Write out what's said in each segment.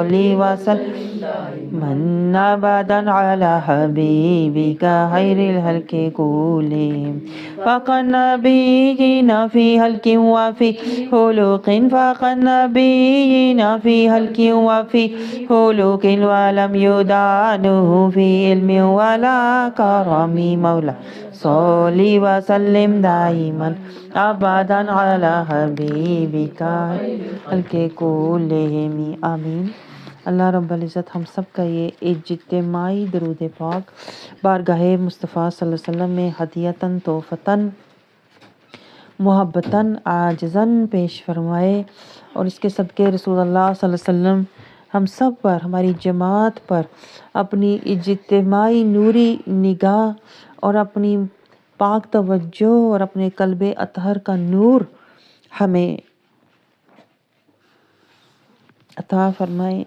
صلی وسلم ابدا علی حبیبک خیر الخلق کلہم فوق النبیین فی خلق وفی خلق فوق النبیین فی خلق وفی خلق ولم یدانہ فی علم ولا کرم مولا صلی وسلم دائما ابدا علی حبیبک خلق کلہم آمین۔ اللہ رب العزت ہم سب کا یہ اجتماعی درود پاک بارگاہ مصطفیٰ صلی اللہ علیہ وسلم میں ہدیتاً تحفتاً محبتاً عاجزاً پیش فرمائے، اور اس کے صدقے رسول اللہ صلی اللہ علیہ وسلم ہم سب پر، ہماری جماعت پر اپنی اجتماعی نوری نگاہ اور اپنی پاک توجہ اور اپنے قلب اطہر کا نور ہمیں عطا فرمائے،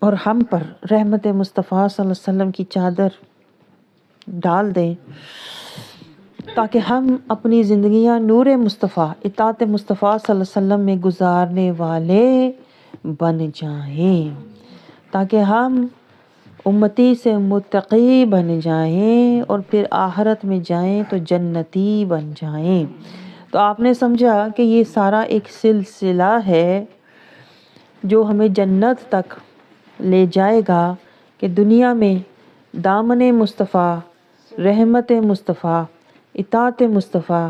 اور ہم پر رحمت مصطفیٰ صلی اللہ علیہ وسلم کی چادر ڈال دیں، تاکہ ہم اپنی زندگیاں نور مصطفیٰ، اطاعت مصطفیٰ صلی اللہ علیہ وسلم میں گزارنے والے بن جائیں، تاکہ ہم امتی سے متقی بن جائیں اور پھر آخرت میں جائیں تو جنتی بن جائیں۔ تو آپ نے سمجھا کہ یہ سارا ایک سلسلہ ہے جو ہمیں جنت تک لے جائے گا، کہ دنیا میں دامن مصطفیٰ، رحمت مصطفیٰ، اطاعت مصطفیٰ،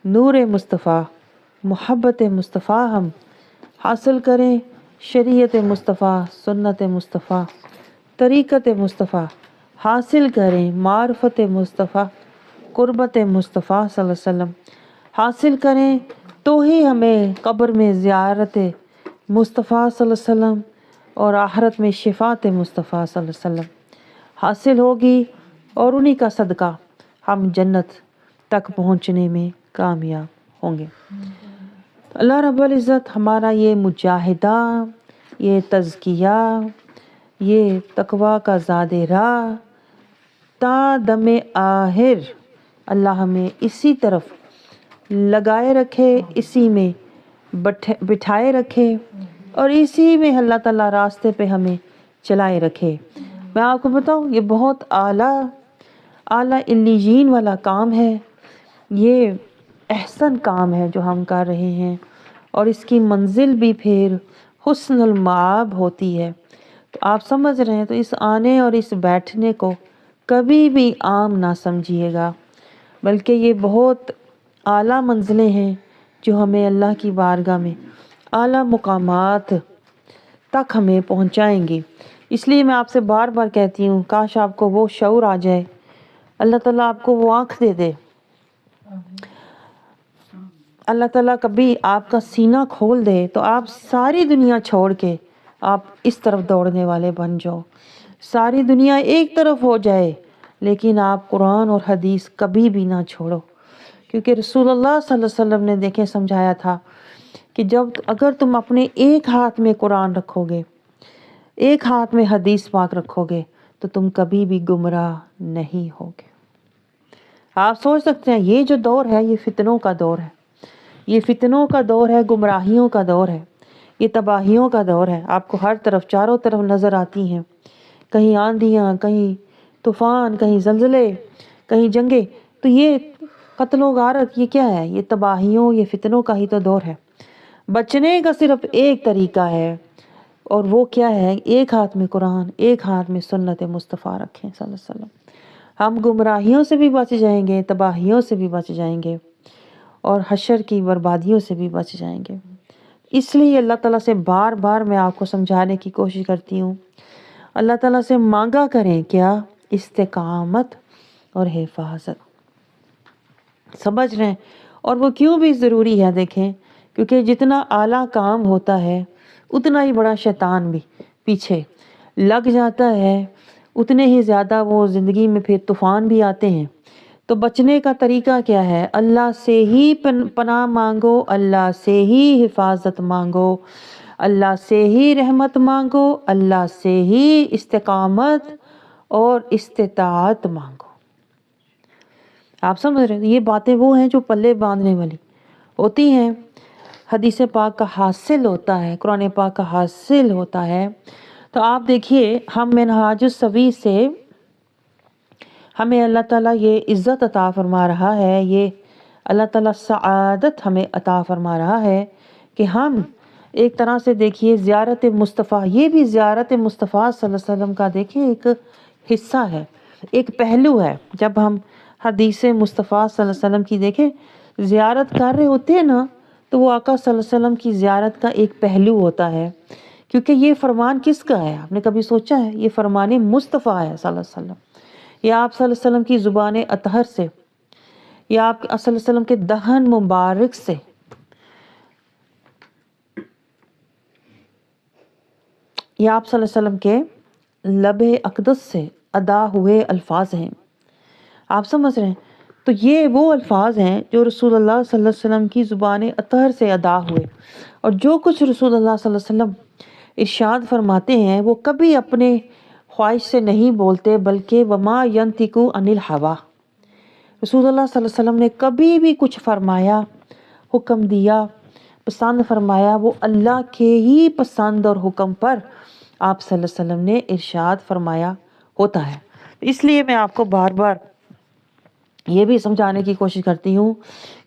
نور مصطفیٰ، محبت مصطفیٰ ہم حاصل کریں، شریعت مصطفیٰ، سنت مصطفیٰ، طریقت مصطفیٰ حاصل کریں، معرفت مصطفیٰ، قربت مصطفیٰ صلی اللہ علیہ وسلم حاصل کریں، تو ہی ہمیں قبر میں زیارت مصطفیٰ صلی اللہ علیہ وسلم اور آخرت میں شفاعت مصطفیٰ صلی اللہ علیہ وسلم حاصل ہوگی، اور انہی کا صدقہ ہم جنت تک پہنچنے میں کامیاب ہوں گے۔ اللہ رب العزت ہمارا یہ مجاہدہ، یہ تزکیہ، یہ تقویٰ کا زاد راہ تا دم آخر اللہ ہمیں اسی طرف لگائے رکھے، اسی میں بٹھائے رکھے، اور اسی میں اللہ تعالیٰ راستے پہ ہمیں چلائے رکھے۔ میں آپ کو بتاؤں، یہ بہت اعلیٰ علیین والا کام ہے، یہ احسن کام ہے جو ہم کر رہے ہیں، اور اس کی منزل بھی پھر حسن المآب ہوتی ہے۔ تو آپ سمجھ رہے ہیں، تو اس آنے اور اس بیٹھنے کو کبھی بھی عام نہ سمجھیے گا، بلکہ یہ بہت اعلیٰ منزلیں ہیں جو ہمیں اللہ کی بارگاہ میں اعلیٰ مقامات تک ہمیں پہنچائیں گی۔ اس لیے میں آپ سے بار بار کہتی ہوں، کاش آپ کو وہ شعور آ جائے، اللہ تعالیٰ آپ کو وہ آنکھ دے دے، اللہ تعالیٰ کبھی آپ کا سینہ کھول دے تو آپ ساری دنیا چھوڑ کے آپ اس طرف دوڑنے والے بن جاؤ، ساری دنیا ایک طرف ہو جائے لیکن آپ قرآن اور حدیث کبھی بھی نہ چھوڑو، کیونکہ رسول اللہ صلی اللہ علیہ وسلم نے دیکھیں سمجھایا تھا کہ اگر تم اپنے ایک ہاتھ میں قرآن رکھو گے، ایک ہاتھ میں حدیث پاک رکھو گے، تو تم کبھی بھی گمراہ نہیں ہوگے۔ آپ سوچ سکتے ہیں یہ جو دور ہے یہ فتنوں کا دور ہے، یہ فتنوں کا دور ہے، گمراہیوں کا دور ہے، یہ تباہیوں کا دور ہے۔ آپ کو ہر طرف چاروں طرف نظر آتی ہیں، کہیں آندھیاں، کہیں طوفان، کہیں زلزلے، کہیں جنگیں، تو یہ قتل و غارت، یہ کیا ہے؟ یہ تباہیوں، یہ فتنوں کا ہی تو دور ہے۔ بچنے کا صرف ایک طریقہ ہے، اور وہ کیا ہے؟ ایک ہاتھ میں قرآن، ایک ہاتھ میں سنت مصطفیٰ رکھیں صلی اللہ علیہ وسلم۔ ہم گمراہیوں سے بھی بچ جائیں گے، تباہیوں سے بھی بچ جائیں گے، اور حشر کی بربادیوں سے بھی بچ جائیں گے۔ اس لیے اللہ تعالیٰ سے بار بار میں آپ کو سمجھانے کی کوشش کرتی ہوں، اللہ تعالیٰ سے مانگا کریں کیا؟ استقامت اور حفاظت۔ سمجھ رہے ہیں؟ اور وہ کیوں بھی ضروری ہے؟ دیکھیں، کیونکہ جتنا اعلیٰ کام ہوتا ہے اتنا ہی بڑا شیطان بھی پیچھے لگ جاتا ہے، اتنے ہی زیادہ وہ زندگی میں پھر طوفان بھی آتے ہیں۔ تو بچنے کا طریقہ کیا ہے؟ اللہ سے ہی پناہ مانگو، اللہ سے ہی حفاظت مانگو، اللہ سے ہی رحمت مانگو، اللہ سے ہی استقامت اور استطاعت مانگو۔ آپ سمجھ رہے ہیں؟ یہ باتیں وہ ہیں جو پلے باندھنے والی ہوتی ہیں۔ حدیث پاک کا حاصل ہوتا ہے، قرآن پاک کا حاصل ہوتا ہے، تو آپ دیکھیے ہم منہاج السوی سے ہمیں اللہ تعالیٰ یہ عزت عطا فرما رہا ہے، یہ اللہ تعالیٰ سعادت ہمیں عطا فرما رہا ہے کہ ہم ایک طرح سے دیکھیے زیارت مصطفیٰ، یہ بھی زیارت مصطفیٰ صلی اللہ علیہ وسلم کا دیکھیں ایک حصہ ہے، ایک پہلو ہے۔ جب ہم حدیث مصطفیٰ صلی اللہ علیہ وسلم کی دیکھیں زیارت کر رہے ہوتے ہیں نا، تو وہ آقا صلی اللہ علیہ وسلم کی زیارت کا ایک پہلو ہوتا ہے، کیونکہ یہ فرمان کس کا ہے؟ آپ نے کبھی سوچا ہے؟ یہ فرمان مصطفیٰ ہے صلی اللہ علیہ وسلم، یہ آپ صلی اللہ علیہ وسلم کی زبان اطہر سے، یا آپ صلی اللہ علیہ وسلم کے دہن مبارک سے، یا آپ صلی اللہ علیہ وسلم کے لب اقدس سے ادا ہوئے الفاظ ہیں۔ آپ سمجھ رہے ہیں؟ تو یہ وہ الفاظ ہیں جو رسول اللہ صلی اللہ علیہ وسلم کی زبان اطہر سے ادا ہوئے، اور جو کچھ رسول اللہ صلی اللہ علیہ وسلم ارشاد فرماتے ہیں وہ کبھی اپنے خواہش سے نہیں بولتے، بلکہ وما ینطق عن الہویٰ، رسول اللہ صلی اللہ علیہ وسلم نے کبھی بھی کچھ فرمایا، حکم دیا، پسند فرمایا، وہ اللہ کے ہی پسند اور حکم پر آپ صلی اللہ علیہ وسلم نے ارشاد فرمایا ہوتا ہے۔ اس لیے میں آپ کو بار بار یہ بھی سمجھانے کی کوشش کرتی ہوں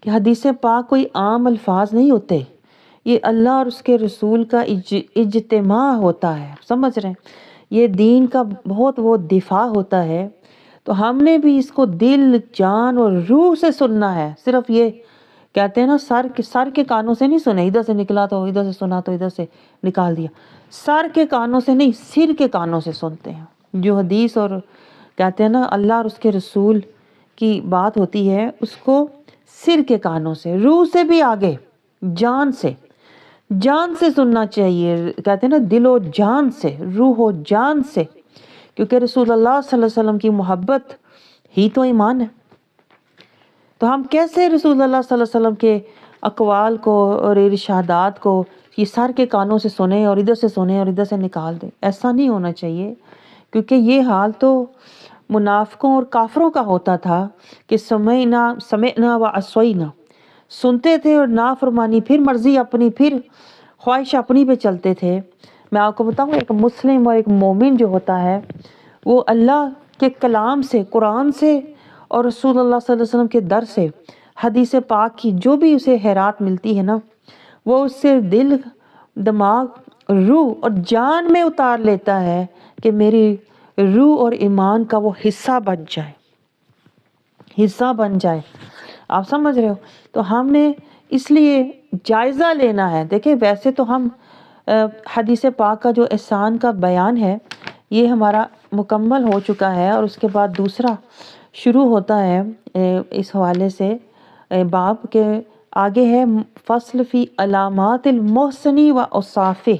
کہ حدیث پاک کوئی عام الفاظ نہیں ہوتے، یہ اللہ اور اس کے رسول کا اجتماع ہوتا ہے، سمجھ رہے ہیں؟ یہ دین کا بہت وہ دفاع ہوتا ہے، تو ہم نے بھی اس کو دل، جان اور روح سے سننا ہے۔ صرف یہ کہتے ہیں نا سر کے کانوں سے نہیں سنے، ادھر سے نکلا تو ادھر سے سنا تو ادھر سے نکال دیا، سر کے کانوں سے نہیں، سر کے کانوں سے سنتے ہیں۔ جو حدیث اور کہتے ہیں نا اللہ اور اس کے رسول کی بات ہوتی ہے، اس کو سر کے کانوں سے، روح سے بھی آگے، جان سے سننا چاہیے، کہتے ہیں نا دل و جان سے، روح و جان سے، کیونکہ رسول اللہ صلی اللہ علیہ وسلم کی محبت ہی تو ایمان ہے۔ تو ہم کیسے رسول اللہ صلی اللہ علیہ وسلم کے اقوال کو اور ارشادات کو یہ سر کے کانوں سے سنیں اور ادھر سے سنیں اور ادھر سے نکال دیں؟ ایسا نہیں ہونا چاہیے، کیونکہ یہ حال تو منافقوں اور کافروں کا ہوتا تھا کہ سمعنا و عصینا، سنتے تھے اور نافرمانی، پھر مرضی اپنی، پھر خواہش اپنی پہ چلتے تھے۔ میں آپ کو بتاؤں ایک مسلم اور ایک مومن جو ہوتا ہے وہ اللہ کے کلام سے، قرآن سے اور رسول اللہ صلی اللہ علیہ وسلم کے در سے، حدیث پاک کی جو بھی اسے خیرات ملتی ہے نا، وہ اس سے دل، دماغ، روح اور جان میں اتار لیتا ہے کہ میری روح اور ایمان کا وہ حصہ بن جائے۔ آپ سمجھ رہے ہو؟ تو ہم نے اس لیے جائزہ لینا ہے۔ دیکھیں ویسے تو ہم حدیث پاک کا جو احسان کا بیان ہے یہ ہمارا مکمل ہو چکا ہے، اور اس کے بعد دوسرا شروع ہوتا ہے اس حوالے سے باب کے آگے ہے فصل فی علامات المحسنی و اوصافہ،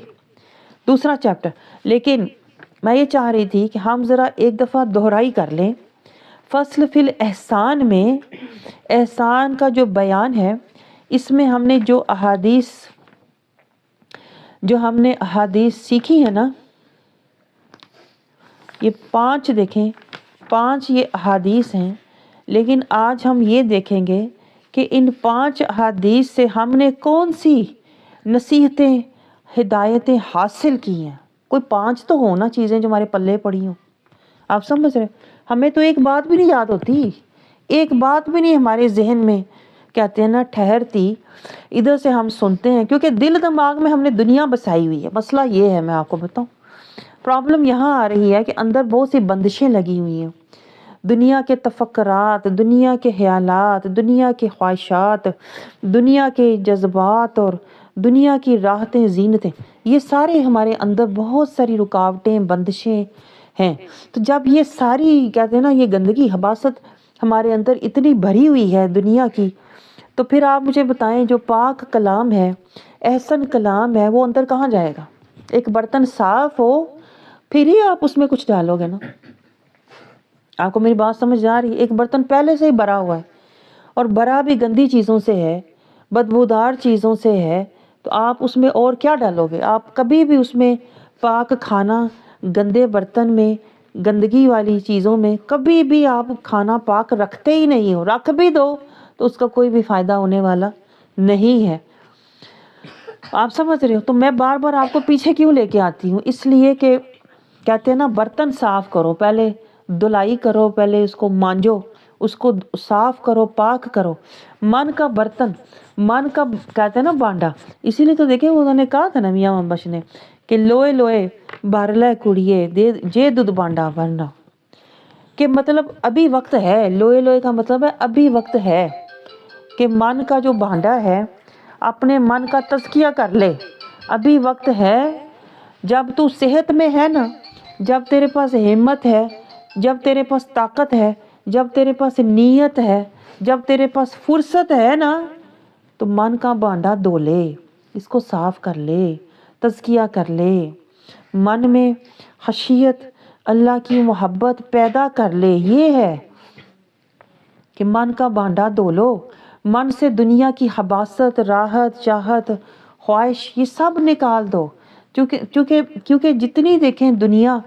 دوسرا چیپٹر۔ لیکن میں یہ چاہ رہی تھی کہ ہم ذرا ایک دفعہ دہرائی کر لیں۔ فصل فی الاحسان میں احسان کا جو بیان ہے، اس میں ہم نے جو احادیث سیکھی ہے نا، یہ 5 دیکھیں، 5 یہ احادیث ہیں، لیکن آج ہم یہ دیکھیں گے کہ ان 5 احادیث سے ہم نے کون سی نصیحتیں، ہدایتیں حاصل کی ہیں۔ کوئی 5 تو ہونا چیزیں جو ہمارے پلے پڑی ہوں۔ آپ سمجھ رہے؟ ہمیں تو ایک بات بھی نہیں یاد ہوتی، ایک بات بھی نہیں ہمارے ذہن میں کہتے ہیں نا ٹھہرتی، ادھر سے ہم سنتے ہیں، کیونکہ دل دماغ میں ہم نے دنیا بسائی ہوئی ہے۔ مسئلہ یہ ہے، میں آپ کو بتاؤں، پرابلم یہاں آ رہی ہے کہ اندر بہت سی بندشیں لگی ہوئی ہیں، دنیا کے تفکرات، دنیا کے خیالات، دنیا کے خواہشات، دنیا کے جذبات اور دنیا کی راحتیں، زینتیں، یہ سارے ہمارے اندر بہت ساری رکاوٹیں، بندشیں ہیں۔ تو جب یہ ساری کہتے ہیں نا یہ گندگی، حباست ہمارے اندر اتنی بھری ہوئی ہے دنیا کی، تو پھر آپ مجھے بتائیں جو پاک کلام ہے، احسن کلام ہے، وہ اندر کہاں جائے گا؟ ایک برتن صاف ہو پھر ہی آپ اس میں کچھ ڈالو گے نا۔ آپ کو میری بات سمجھ آ رہی ہے؟ ایک برتن پہلے سے ہی بھرا ہوا ہے، اور بھرا بھی گندی چیزوں سے ہے، بدبودار چیزوں سے ہے، تو آپ اس میں اور کیا ڈالو گے؟ آپ کبھی بھی اس میں پاک کھانا گندے برتن میں، گندگی والی چیزوں میں کبھی بھی آپ کھانا پاک رکھتے ہی نہیں ہو، رکھ بھی دو تو اس کا کوئی بھی فائدہ ہونے والا نہیں ہے۔ آپ سمجھ رہے ہو؟ تو میں بار بار آپ کو پیچھے کیوں لے کے آتی ہوں؟ اس لیے کہ کہتے ہیں نا برتن صاف کرو، پہلے دھلائی کرو، پہلے اس کو مانجو، اس کو صاف کرو، پاک کرو۔ من کا برتن، من کا کہتے ہیں نا بانڈا، اسی لیے تو دیکھیں انہوں نے کہا تھا نا میاں محمد نے کہ لوئے لوئے بھر لے کڑیے دے جے دودھ بانڈا بھرنا، کہ مطلب ابھی وقت ہے۔ لوئے لوئے کا مطلب ہے ابھی وقت ہے کہ من کا جو بانڈا ہے اپنے من کا تزکیہ کر لے، ابھی وقت ہے۔ جب تو صحت میں ہے نا، جب تیرے پاس ہمت ہے، جب تیرے پاس طاقت ہے، جب تیرے پاس نیت ہے، جب تیرے پاس فرصت ہے نا، تو من کا بانڈا دھو لے، اس کو صاف کر لے، تزکیہ کر لے، من میں خشیت اللہ کی محبت پیدا کر لے۔ یہ ہے کہ من کا بانڈا دھو لو، من سے دنیا کی حباست، راحت، چاہت، خواہش یہ سب نکال دو، کیونکہ جتنی دیکھیں دنیا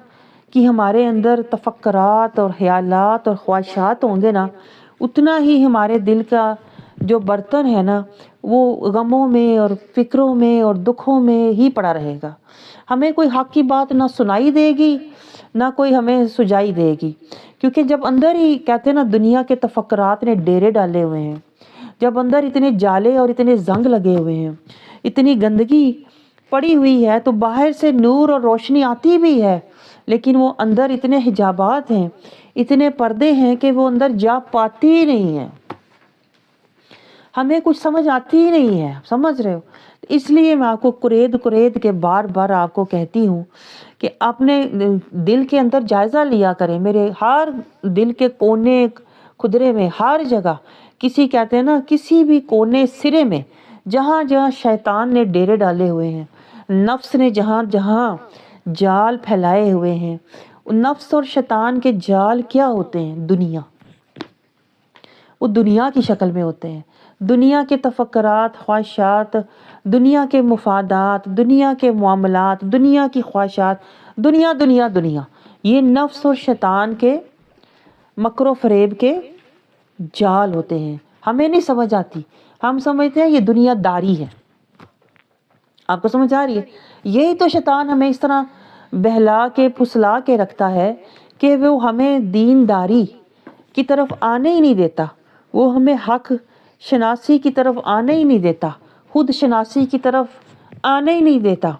کی ہمارے اندر تفکرات اور خیالات اور خواہشات ہوں گے نا، اتنا ہی ہمارے دل کا جو برتن ہے نا وہ غموں میں اور فکروں میں اور دکھوں میں ہی پڑا رہے گا۔ ہمیں کوئی حق کی بات نہ سنائی دے گی، نہ کوئی ہمیں سجائی دے گی، کیونکہ جب اندر ہی کہتے ہیں نا دنیا کے تفکرات نے ڈیرے ڈالے ہوئے ہیں، جب اندر اتنے جالے اور اتنے زنگ لگے ہوئے ہیں، اتنی گندگی پڑی ہوئی ہے، تو باہر سے نور اور روشنی آتی بھی ہے لیکن وہ اندر اتنے حجابات ہیں، اتنے پردے ہیں کہ وہ اندر جا پاتی ہی نہیں ہے، ہمیں کچھ سمجھ آتی ہی نہیں ہے، سمجھ رہے ہو؟ اس لیے میں آپ کو قرید کے بار بار آپ کو کہتی ہوں کہ اپنے دل کے اندر جائزہ لیا کریں، میرے ہر دل کے کونے خدرے میں، ہر جگہ، کسی کہتے ہیں نا کسی بھی کونے سرے میں جہاں جہاں شیطان نے ڈیرے ڈالے ہوئے ہیں، نفس نے جہاں جہاں جال پھیلائے ہوئے ہیں، نفس اور شیطان کے جال کیا ہوتے ہیں؟ دنیا، وہ دنیا کی شکل میں ہوتے ہیں، دنیا کے تفکرات، خواہشات، دنیا کے مفادات، دنیا کے معاملات، دنیا کی خواہشات، دنیا دنیا دنیا، یہ نفس اور شیطان کے مکر و فریب کے جال ہوتے ہیں۔ ہمیں نہیں سمجھ آتی، ہم سمجھتے ہیں یہ دنیا داری ہے۔ آپ کو سمجھ آ رہی ہے؟ یہی تو شیطان ہمیں اس طرح بہلا کے پھسلا کے رکھتا ہے کہ وہ ہمیں دینداری کی طرف آنے ہی نہیں دیتا، وہ ہمیں حق شناسی کی طرف آنے ہی نہیں دیتا، خود شناسی کی طرف آنے ہی نہیں دیتا،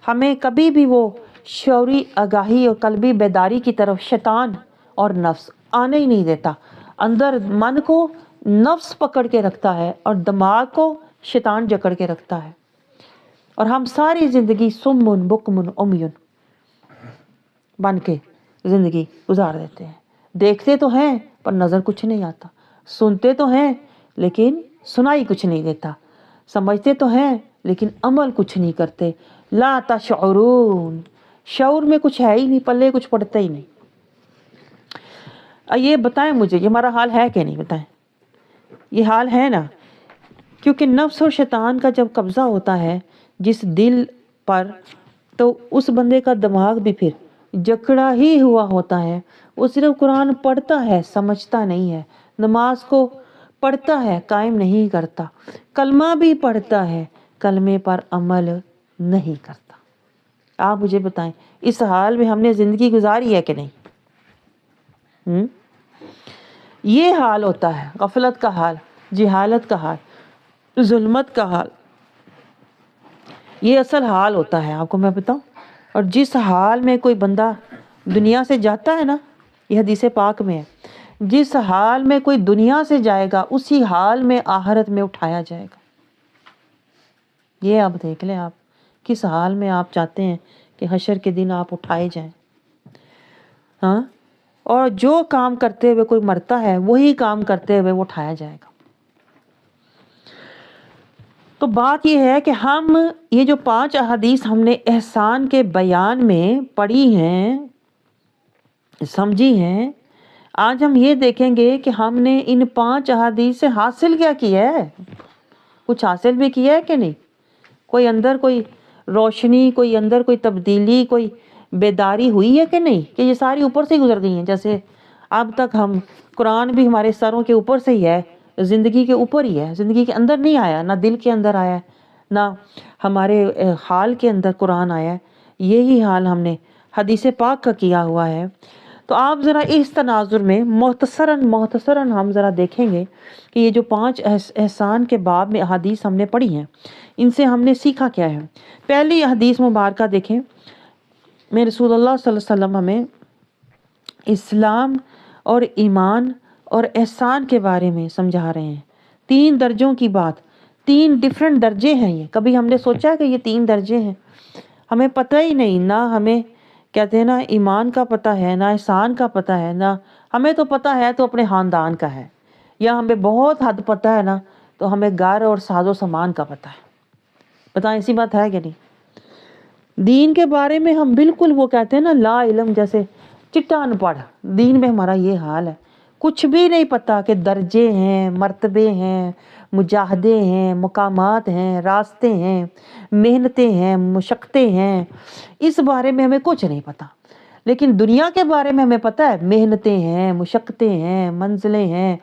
ہمیں کبھی بھی وہ شعوری آگاہی اور قلبی بیداری کی طرف شیطان اور نفس آنے ہی نہیں دیتا۔ اندر من کو نفس پکڑ کے رکھتا ہے اور دماغ کو شیطان جکڑ کے رکھتا ہے، اور ہم ساری زندگی سمن بکمن عمیون بن کے زندگی گزار دیتے ہیں۔ دیکھتے تو ہیں پر نظر کچھ نہیں آتا، سنتے تو ہیں لیکن سنائی کچھ نہیں دیتا، سمجھتے تو ہیں لیکن عمل کچھ نہیں کرتے۔ لا تشعرون، شعور میں کچھ ہے ہی نہیں، پلے کچھ پڑتا ہی نہیں۔ یہ بتائیں مجھے، یہ ہمارا حال ہے کہ نہیں؟ بتائیں، یہ حال ہے نا؟ کیونکہ نفس اور شیطان کا جب قبضہ ہوتا ہے جس دل پر، تو اس بندے کا دماغ بھی پھر جکڑا ہی ہوا ہوتا ہے، وہ صرف قرآن پڑھتا ہے سمجھتا نہیں ہے، نماز کو پڑھتا ہے قائم نہیں کرتا، کلمہ بھی پڑھتا ہے کلمے پر عمل نہیں کرتا۔ آپ مجھے بتائیں اس حال میں ہم نے زندگی گزاری ہے کہ نہیں؟ یہ حال ہوتا ہے، غفلت کا حال، جہالت کا حال، ظلمت کا حال، یہ اصل حال ہوتا ہے۔ آپ کو میں بتاؤں، اور جس حال میں کوئی بندہ دنیا سے جاتا ہے نا، یہ حدیث پاک میں ہے، جس حال میں کوئی دنیا سے جائے گا اسی حال میں آخرت میں اٹھایا جائے گا۔ یہ آپ دیکھ لیں، آپ کس حال میں آپ چاہتے ہیں کہ حشر کے دن آپ اٹھائے جائیں؟ ہاں، اور جو کام کرتے ہوئے کوئی مرتا ہے وہی کام کرتے ہوئے وہ اٹھایا جائے گا۔ تو بات یہ ہے کہ ہم یہ جو 5 احادیث ہم نے احسان کے بیان میں پڑھی ہیں، سمجھی ہیں، آج ہم یہ دیکھیں گے کہ ہم نے ان 5 احادیث سے حاصل کیا کیا ہے، کچھ حاصل بھی کیا ہے کہ نہیں؟ کوئی اندر کوئی روشنی، کوئی اندر کوئی تبدیلی، کوئی بیداری ہوئی ہے کہ نہیں؟ کہ یہ ساری اوپر سے ہی گزر گئی ہیں؟ جیسے اب تک ہم قرآن بھی ہمارے سروں کے اوپر سے ہی ہے، زندگی کے اوپر ہی ہے، زندگی کے اندر نہیں آیا، نہ دل کے اندر آیا ہے، نہ ہمارے حال کے اندر قرآن آیا ہے، یہی حال ہم نے حدیث پاک کا کیا ہوا ہے۔ تو آپ ذرا اس تناظر میں مختصراً ہم ذرا دیکھیں گے کہ یہ جو 5 احسان کے باب میں احادیث ہم نے پڑھی ہیں، ان سے ہم نے سیکھا کیا ہے۔ پہلی حدیث مبارکہ دیکھیں، میں رسول اللہ صلی اللہ علیہ وسلم ہمیں اسلام اور ایمان اور احسان کے بارے میں سمجھا رہے ہیں۔ 3 درجوں کی بات، 3 ڈیفرنٹ درجے ہیں یہ۔ کبھی ہم نے سوچا کہ یہ 3 درجے ہیں؟ ہمیں پتہ ہی نہیں، نہ ہمیں کہتے ہیں نا ایمان کا پتہ ہے، نہ احسان کا پتہ ہے، نہ ہمیں تو پتہ ہے تو اپنے خاندان کا ہے، یا ہمیں بہت حد پتہ ہے نا تو ہمیں گھر اور ساز و سامان کا پتہ ہے۔ بتائیں ایسی بات ہے کہ نہیں؟ دین کے بارے میں ہم بالکل وہ کہتے ہیں نا لا علم، جیسے چٹا ان پڑھ، دین میں ہمارا یہ حال ہے، کچھ بھی نہیں پتہ کہ درجے ہیں، مرتبے ہیں، مجاہدے ہیں، مقامات ہیں، راستے ہیں، محنتیں ہیں، مشقتیں ہیں، اس بارے میں ہمیں کچھ نہیں پتہ۔ لیکن دنیا کے بارے میں ہمیں پتہ ہے، محنتیں ہیں، مشقتیں ہیں، منزلیں ہیں،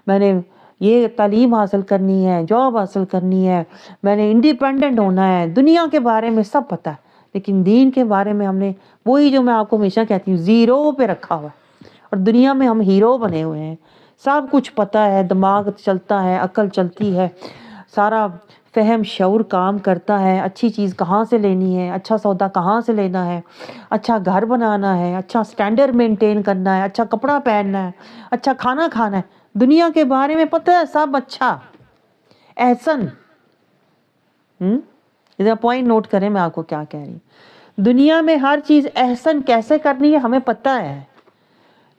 میں نے یہ تعلیم حاصل کرنی ہے، جاب حاصل کرنی ہے، میں نے انڈیپینڈنٹ ہونا ہے، دنیا کے بارے میں سب پتہ ہے۔ لیکن دین کے بارے میں ہم نے وہی جو میں آپ کو ہمیشہ کہتی ہوں، زیرو پہ رکھا ہوا ہے، اور دنیا میں ہم ہیرو بنے ہوئے ہیں۔ سب کچھ پتہ ہے، دماغ چلتا ہے، عقل چلتی ہے، سارا فہم شعور کام کرتا ہے، اچھی چیز کہاں سے لینی ہے، اچھا سودا کہاں سے لینا ہے، اچھا گھر بنانا ہے، اچھا سٹینڈرڈ مینٹین کرنا ہے، اچھا کپڑا پہننا ہے، اچھا کھانا کھانا ہے، دنیا کے بارے میں پتہ ہے سب اچھا۔ احسن، ادھر پوائنٹ نوٹ کریں میں آپ کو کیا کہہ رہی ہوں۔ دنیا میں ہر چیز احسن کیسے کرنی ہے ہمیں پتہ ہے،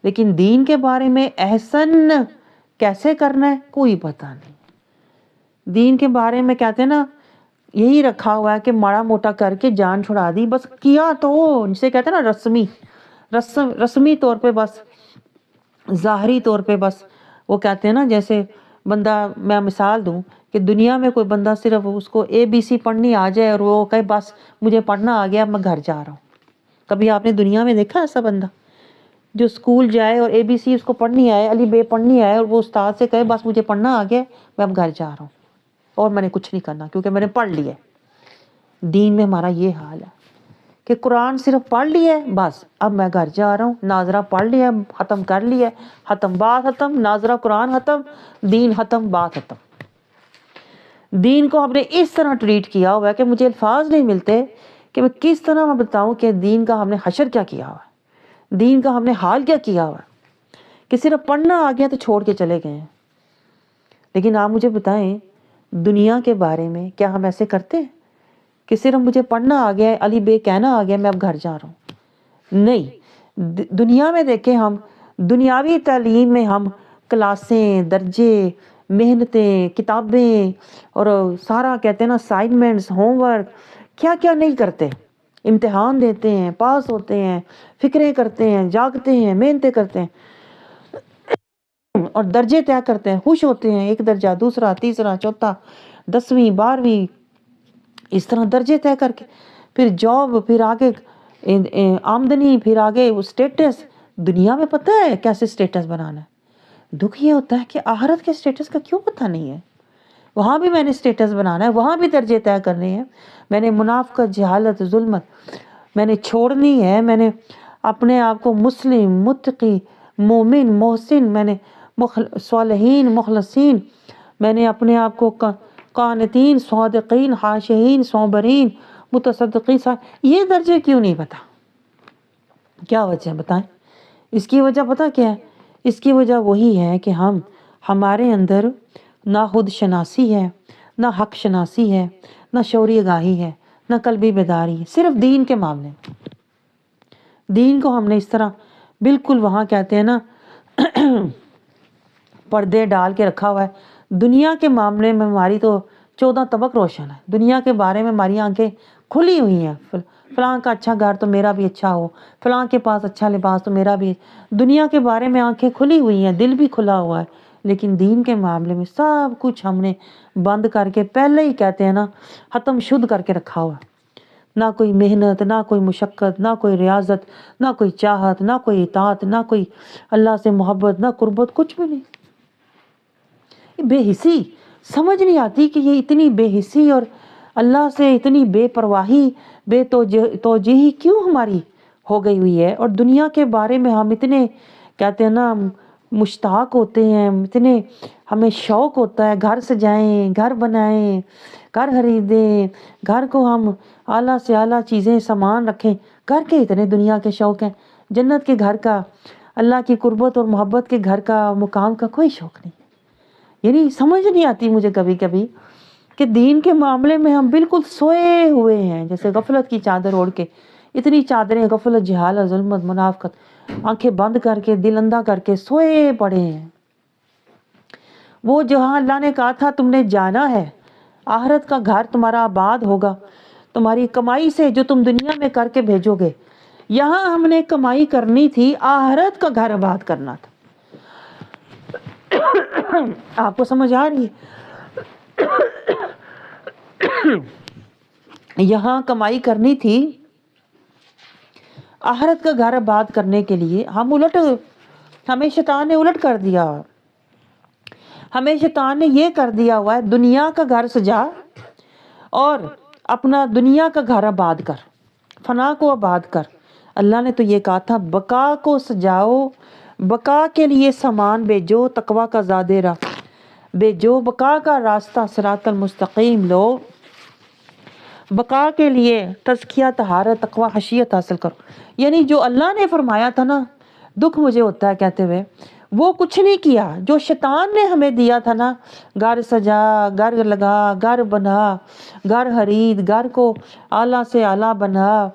لیکن دین کے بارے میں احسن کیسے کرنا ہے کوئی پتہ نہیں۔ دین کے بارے میں کہتے ہیں نا یہی رکھا ہوا ہے کہ ماڑا موٹا کر کے جان چھڑا دی، بس کیا تو جسے کہتے ہیں نا رسمی طور پہ، بس ظاہری طور پہ، بس وہ کہتے ہیں نا جیسے بندہ، میں مثال دوں کہ دنیا میں کوئی بندہ صرف اس کو ABC پڑھنی آ جائے اور وہ کہے بس مجھے پڑھنا آ گیا میں گھر جا رہا ہوں۔ کبھی آپ نے دنیا میں دیکھا ایسا بندہ جو اسکول جائے اور ABC اس کو پڑھنی آئے، الف ب پڑھنی آئے، اور وہ استاد سے کہے بس مجھے پڑھنا آ گیا میں اب گھر جا رہا ہوں اور میں نے کچھ نہیں کرنا کیونکہ میں نے پڑھ لیا ہے؟ دین میں ہمارا یہ حال ہے کہ قرآن صرف پڑھ لیا ہے، بس اب میں گھر جا رہا ہوں، ناظرہ پڑھ لیا، ختم کر لیا، ختم بات ختم، ناظرہ قرآن ختم، دین ختم بات ختم۔ دین کو ہم نے اس طرح ٹریٹ کیا ہوا ہے کہ مجھے الفاظ نہیں ملتے کہ میں کس طرح میں بتاؤں کہ دین کا ہم نے حشر کیا کیا ہوا ہے، دین کا ہم نے حال کیا کیا ہوا ہے، کہ صرف پڑھنا آ گیا تو چھوڑ کے چلے گئے ہیں۔ لیکن آپ مجھے بتائیں دنیا کے بارے میں کیا ہم ایسے کرتے ہیں کہ صرف مجھے پڑھنا آ گیا ہے، الف ب کہنا آ گیا میں اب گھر جا رہا ہوں؟ نہیں، دنیا میں دیکھیں ہم دنیاوی تعلیم میں ہم کلاسیں، درجے، محنتیں، کتابیں اور سارا کہتے ہیں نا اسائنمنٹس، ہوم ورک، کیا کیا نہیں کرتے، امتحان دیتے ہیں، پاس ہوتے ہیں، فکریں کرتے ہیں، جاگتے ہیں، محنتیں کرتے ہیں اور درجے طے کرتے ہیں، خوش ہوتے ہیں، ایک درجہ، دوسرا، تیسرا، چوتھا، 10ویں 12ویں، اس طرح درجے طے کر کے پھر جاب، پھر آگے آمدنی، پھر آگے وہ سٹیٹس۔ دنیا میں پتہ ہے کیسے سٹیٹس بنانا ہے؟ دکھ یہ ہوتا ہے کہ آخرت کے سٹیٹس کا کیوں پتہ نہیں ہے؟ وہاں بھی میں نے سٹیٹس بنانا ہے، وہاں بھی درجے طے کرنے ہیں، میں نے منافقت، جہالت، ظلمت میں نے چھوڑنی ہے، میں نے اپنے آپ کو مسلم، متقی، مومن، محسن، میں نے صالحین، مخلصین، میں نے اپنے آپ کو قانتین، صادقین، خاشعین، صابرین، متصدقین، یہ درجے کیوں نہیں پتا؟ کیا وجہ بتائیں؟ اس کی وجہ پتہ کیا ہے؟ اس کی وجہ وہی ہے کہ ہمارے اندر نہ خود شناسی ہے، نہ حق شناسی ہے، نہ شعوری آگاہی ہے، نہ قلبی بیداری ہے، صرف دین کے معاملے میں۔ دین کو ہم نے اس طرح بالکل وہاں کہتے ہیں نا پردے ڈال کے رکھا ہوا ہے۔ دنیا کے معاملے میں ہماری تو 14 طبق روشن ہے، دنیا کے بارے میں ہماری آنکھیں کھلی ہوئی ہیں، فلاں کا اچھا گھر تو میرا بھی اچھا ہو، فلاں کے پاس اچھا لباس تو میرا بھی، دنیا کے بارے میں آنکھیں کھلی ہوئی ہیں، دل بھی کھلا ہوا ہے، لیکن دین کے معاملے میں سب کچھ ہم نے بند کر کے پہلے ہی کہتے ہیں نا ختم شدھ کر کے رکھا ہوا ہے۔ نہ کوئی محنت، نہ کوئی مشقت، نہ کوئی ریاضت، نہ کوئی چاہت، نہ کوئی اطاعت، نہ کوئی اللہ سے محبت، نہ قربت، کچھ بھی نہیں۔ بے حسی سمجھ نہیں آتی کہ یہ اتنی بے حسی اور اللہ سے اتنی بے پرواہی بے توجہی کیوں ہماری ہو گئی ہوئی ہے، اور دنیا کے بارے میں ہم اتنے کہتے ہیں نا مشتاق ہوتے ہیں، اتنے ہمیں شوق ہوتا ہے گھر سجائیں، گھر بنائیں، گھر خریدیں، گھر کو ہم اعلیٰ سے اعلیٰ چیزیں سامان رکھیں، گھر کے اتنے دنیا کے شوق ہیں، جنت کے گھر کا، اللہ کی قربت اور محبت کے گھر کا، مقام کا کوئی شوق نہیں۔ یعنی سمجھ نہیں آتی مجھے کبھی کبھی کہ دین کے معاملے میں ہم بالکل سوئے ہوئے ہیں، جیسے غفلت کی چادر اوڑھ کے، اتنی چادریں غفلت، جہالت، ظلمت، منافقت، آنکھیں بند کر کے، دل اندھا کر کے سوئے پڑے ہیں۔ وہ جہاں اللہ نے کہا تھا تم نے جانا ہے، آخرت کا گھر تمہارا آباد ہوگا تمہاری کمائی سے جو تم دنیا میں کر کے بھیجو گے، یہاں ہم نے کمائی کرنی تھی، آخرت کا گھر آباد کرنا تھا۔ آپ کو سمجھ آ رہی ہے؟ یہاں کمائی کرنی تھی آخرت کا گھر آباد کرنے کے لیے، ہمیں شیطان نے الٹ کر دیا، ہمیں شیطان نے یہ کر دیا ہوا ہے، دنیا کا گھر سجا اور اپنا دنیا کا گھر آباد کر، فنا کو آباد کر۔ اللہ نے تو یہ کہا تھا بقا کو سجاؤ، بقا کے لیے سامان بھیجو، تقوی کا زادے راہ بھیجو، بقا کا راستہ صراط المستقیم لو، بقا کے لیے تزکیہ، طہارت، تقوی، خشیت حاصل کرو۔ یعنی جو اللہ نے فرمایا تھا نا، دکھ مجھے ہوتا ہے کہتے ہوئے، وہ کچھ نہیں کیا۔ جو شیطان نے ہمیں دیا تھا نا، گھر سجا، گھر لگا، گھر بنا، گھر خرید، گھر کو اعلیٰ سے اعلیٰ بنا،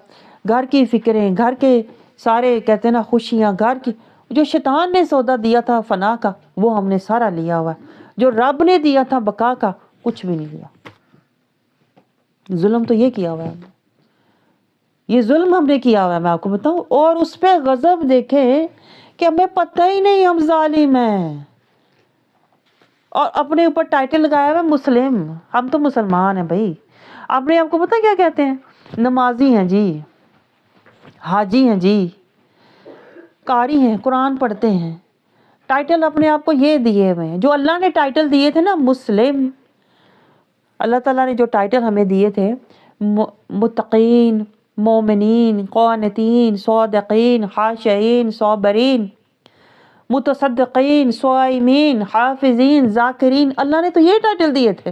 گھر کی فکریں، گھر کے سارے کہتے ہیں نا خوشیاں، گھر کی جو شیطان نے سودا دیا تھا فنا کا، وہ ہم نے سارا لیا ہوا ہے۔ جو رب نے دیا تھا بقا کا، کچھ بھی نہیں لیا۔ ظلم تو یہ کیا ہوا ہے ہم نے، یہ ظلم ہم نے کیا ہوا ہے، میں آپ کو بتاؤں، اور اس پہ غضب دیکھیں کہ ہمیں پتہ ہی نہیں ہم ظالم ہیں، اور اپنے اوپر ٹائٹل لگایا ہوا ہے مسلم، ہم تو مسلمان ہیں بھائی۔ اپنے آپ کو پتہ کیا کہتے ہیں؟ نمازی ہیں جی، حاجی ہیں جی، قاری ہیں، قرآن پڑھتے ہیں، ٹائٹل اپنے آپ کو یہ دیے ہوئے ہیں۔ جو اللہ نے ٹائٹل دیے تھے نا مسلم، اللہ تعالیٰ نے جو ٹائٹل ہمیں دیے تھے، متقین، مومنین، قانتین، صادقین، خاشعین، صابرین، متصدقین، صائمین، حافظین، ذاکرین، اللہ نے تو یہ ٹائٹل دیے تھے۔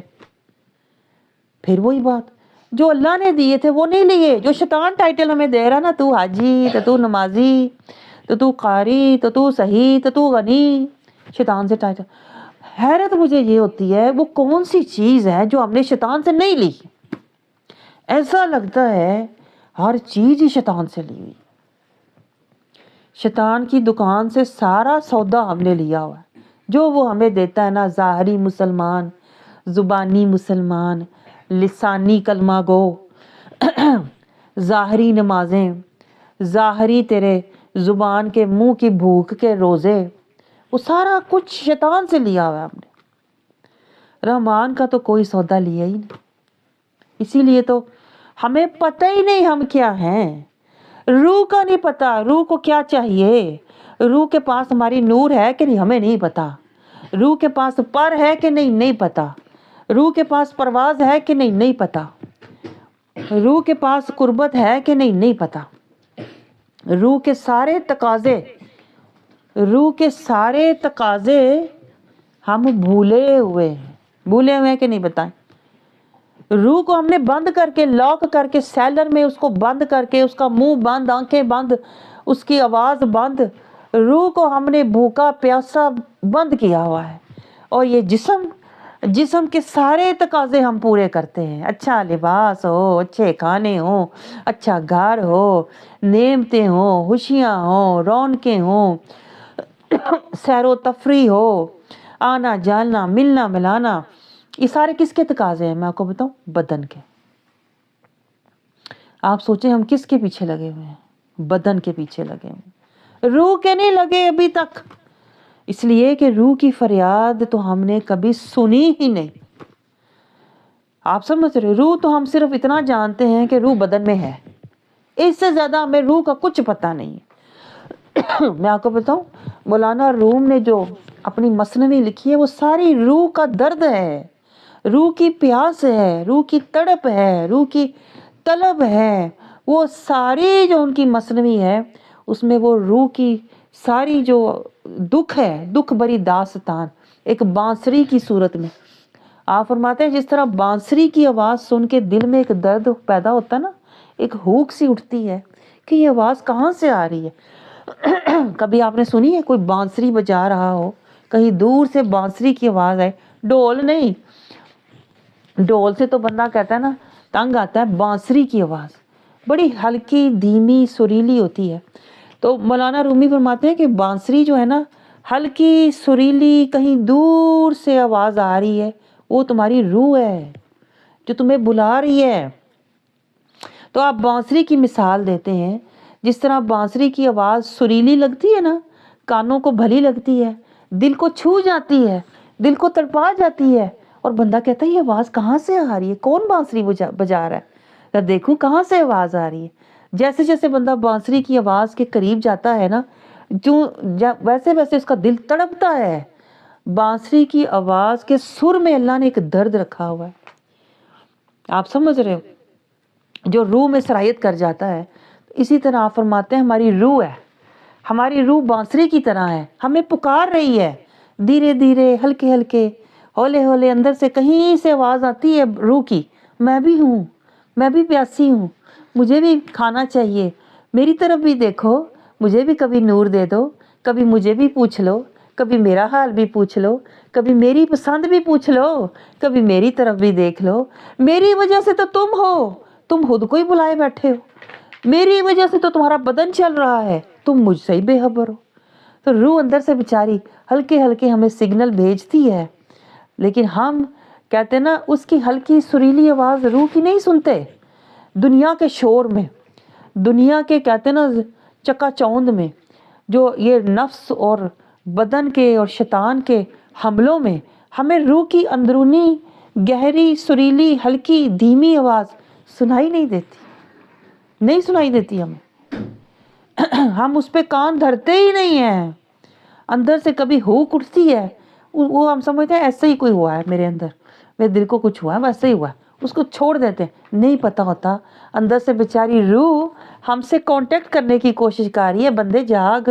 پھر وہی بات، جو اللہ نے دیے تھے وہ نہیں لیے، جو شیطان ٹائٹل ہمیں دے رہا نا، تو حاجی، تو نمازی، تو قاری، تو صحیح، تو غنی، شیطان سے ٹائٹل۔ حیرت مجھے یہ ہوتی ہے وہ کون سی چیز ہے جو ہم نے شیطان سے نہیں لی؟ ایسا لگتا ہے ہر چیز ہی شیطان سے لی ہوئی، شیطان کی دکان سے سارا سودا ہم نے لیا ہوا ہے۔ جو وہ ہمیں دیتا ہے نا، ظاہری مسلمان، زبانی مسلمان، لسانی کلمہ گو، ظاہری نمازیں، ظاہری تیرے زبان کے منہ کی بھوک کے روزے، وہ سارا کچھ شیطان سے لیا ہوا ہے ہم نے۔ رحمان کا تو کوئی سودا لیا ہی نہیں، اسی لیے تو ہمیں پتہ ہی نہیں ہم کیا ہیں۔ روح کا نہیں پتا، روح کو کیا چاہیے، روح کے پاس ہماری نور ہے کہ نہیں ہمیں نہیں پتا، روح کے پاس پر ہے کہ نہیں نہیں پتا، روح کے پاس پرواز ہے کہ نہیں نہیں پتا، روح کے پاس قربت ہے کہ نہیں نہیں پتا۔ روح کے سارے تقاضے، روح کے سارے تقاضے ہم بھولے ہوئے ہیں کہ نہیں بتائیں؟ روح کو ہم نے بند کر کے، لاک کر کے، سیلر میں اس کو بند کر کے، اس کا منہ بند، آنکھیں بند، اس کی آواز بند، روح کو ہم نے بھوکا پیاسا بند کیا ہوا ہے۔ اور یہ جسم کے سارے تقاضے ہم پورے کرتے ہیں، اچھا لباس ہو، اچھے کھانے ہوں، اچھا گھر ہو، نعمتیں ہوں، خوشیاں ہوں، رونقیں ہوں، سیر و تفریح ہو، آنا جانا، ملنا ملانا، یہ سارے کس کے تقاضے ہیں؟ میں آپ کو بتاؤں، بدن کے۔ آپ سوچیں ہم کس کے پیچھے لگے ہوئے ہیں؟ بدن کے پیچھے لگے ہوئے، روح کے نہیں لگے ابھی تک، اس لیے کہ روح کی فریاد تو ہم نے کبھی سنی ہی نہیں۔ آپ سمجھ رہے؟ روح تو ہم صرف اتنا جانتے ہیں کہ روح بدن میں ہے، اس سے زیادہ ہمیں روح کا کچھ پتہ نہیں ہے۔ میں آپ کو بتاؤں، مولانا روم نے جو اپنی مثنوی لکھی ہے وہ ساری روح کا درد ہے، روح کی پیاس ہے، روح کی تڑپ ہے، روح کی طلب ہے، وہ ساری جو ان کی مصنوعی ہے اس میں وہ روح کی ساری جو دکھ ہے، دکھ بری داستان ایک بانسری کی صورت میں۔ آپ فرماتے ہیں جس طرح بانسری کی آواز سن کے دل میں ایک درد پیدا ہوتا ہے نا، ایک ہوک سی اٹھتی ہے کہ یہ آواز کہاں سے آ رہی ہے۔ کبھی آپ نے سنی ہے کوئی بانسری بجا رہا ہو، کہیں دور سے بانسری کی آواز آئے، ڈھول نہیں، ڈھول سے تو بندہ کہتا ہے نا تنگ آتا ہے، بانسری کی آواز بڑی ہلکی دھیمی سریلی ہوتی ہے۔ تو مولانا رومی فرماتے ہیں کہ بانسری جو ہے نا ہلکی سریلی کہیں دور سے آواز آ رہی ہے، وہ تمہاری روح ہے جو تمہیں بلا رہی ہے۔ تو آپ بانسری کی مثال دیتے ہیں، جس طرح بانسری کی آواز سریلی لگتی ہے نا، کانوں کو بھلی لگتی ہے، دل کو چھو جاتی ہے، دل کو تڑپا جاتی ہے، اور بندہ کہتا ہے یہ آواز کہاں سے آ رہی ہے، کون بانسری بجا رہا ہے، دیکھوں کہاں سے آواز آ رہی ہے۔ جیسے جیسے بندہ بانسری کی آواز کے قریب جاتا ہے نا، ویسے ویسے اس کا دل تڑپتا ہے۔ بانسری کی آواز کے سر میں اللہ نے ایک درد رکھا ہوا ہے، آپ سمجھ رہے ہو، جو روح میں سرایت کر جاتا ہے۔ اسی طرح آپ فرماتے ہیں ہماری روح ہے، ہماری روح بانسری کی طرح ہے، ہمیں پکار رہی ہے، دھیرے دھیرے ہلکے ہلکے ہولے ہولے اندر سے کہیں سے آواز آتی ہے روح کی، میں بھی ہوں، میں بھی پیاسی ہوں، مجھے بھی کھانا چاہیے، میری طرف بھی دیکھو، مجھے بھی کبھی نور دے دو، کبھی مجھے بھی پوچھ لو، کبھی میرا حال بھی پوچھ لو، کبھی میری پسند بھی پوچھ لو، کبھی میری طرف بھی دیکھ لو، میری وجہ سے تو تم ہو، تم خود کو ہی بلائے بیٹھے ہو، میری وجہ سے تو تمہارا بدن چل رہا ہے، تم مجھ سے ہی بے خبر ہو۔ تو روح اندر سے بیچاری ہلکے ہلکے ہمیں سگنل بھیجتی ہے، لیکن ہم کہتے ہیں نا اس کی ہلکی سریلی آواز روح کی نہیں سنتے۔ دنیا کے شور میں، دنیا کے کہتے ہیں نا چکا چوند میں، جو یہ نفس اور بدن کے اور شیطان کے حملوں میں ہمیں روح کی اندرونی گہری سریلی ہلکی دھیمی آواز سنائی نہیں دیتی، نہیں سنائی دیتی ہمیں، ہم اس پہ کان دھرتے ہی نہیں ہیں۔ اندر سے کبھی ہوک اٹھتی ہے، وہ ہم سمجھتے ہیں ایسے ہی کوئی ہوا ہے میرے اندر، میرے دل کو کچھ ہوا ہے، ویسے ہی ہوا ہے، اس کو چھوڑ دیتے ہیں، نہیں پتہ ہوتا اندر سے بیچاری روح ہم سے کانٹیکٹ کرنے کی کوشش کر رہی ہے، بندے جاگ،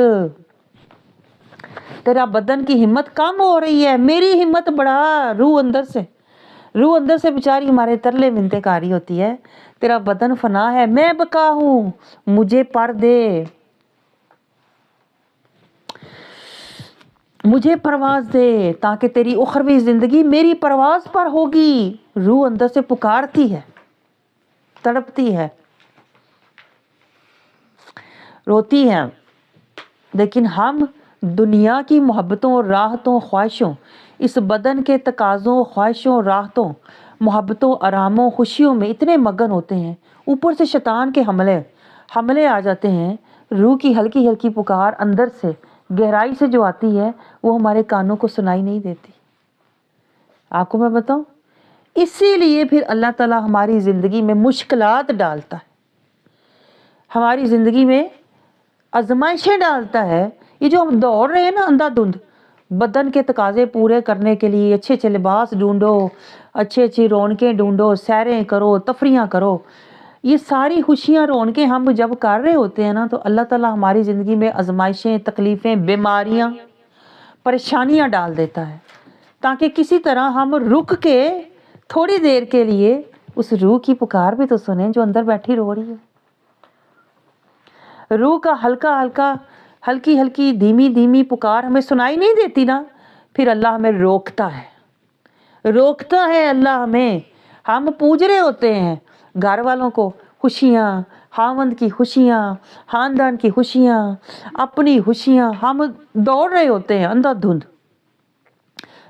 تیرا بدن کی ہمت کم ہو رہی ہے، میری ہمت بڑھا۔ روح اندر سے بیچاری ہمارے ترلے منتیں کر رہی ہوتی ہے، تیرا بدن فنا ہے، میں بقا ہوں، مجھے پر دے، مجھے پرواز دے، تاکہ تیری اخروی زندگی میری پرواز پر ہوگی۔ روح اندر سے پکارتی ہے، تڑپتی ہے، روتی ہے، لیکن ہم دنیا کی محبتوں، راحتوں، خواہشوں، اس بدن کے تقاضوں، خواہشوں، راحتوں، محبتوں، آراموں، خوشیوں میں اتنے مگن ہوتے ہیں، اوپر سے شیطان کے حملے آ جاتے ہیں۔ روح کی ہلکی ہلکی پکار اندر سے گہرائی سے جو آتی ہے وہ ہمارے کانوں کو سنائی نہیں دیتی۔ آپ کو میں بتاؤں، اسی لیے پھر اللہ تعالیٰ ہماری زندگی میں مشکلات ڈالتا ہے، ہماری زندگی میں آزمائشیں ڈالتا ہے۔ یہ جو ہم دوڑ رہے ہیں نا اندھا دھند، بدن کے تقاضے پورے کرنے کے لیے اچھے اچھے لباس ڈھونڈو، اچھی اچھی رونقیں ڈھونڈو، سیریں کرو، تفریحاں کرو، یہ ساری خوشیاں رونقیں ہم جب کر رہے ہوتے ہیں نا، تو اللہ تعالیٰ ہماری زندگی میں آزمائشیں، تکلیفیں، بیماریاں، پریشانیاں ڈال دیتا ہے، تاکہ کسی طرح ہم رک کے تھوڑی دیر کے لیے اس روح کی پکار بھی تو سنیں جو اندر بیٹھی رو رہی ہے۔ روح کا ہلکی ہلکی دھیمی دھیمی پکار ہمیں سنائی نہیں دیتی نا، پھر اللہ ہمیں روکتا ہے اللہ ہمیں، ہم پوج رہے ہوتے ہیں گھر والوں کو، خوشیاں، خاوند کی خوشیاں، خاندان کی خوشیاں، اپنی خوشیاں، ہم دوڑ رہے ہوتے ہیں اندھا دھند،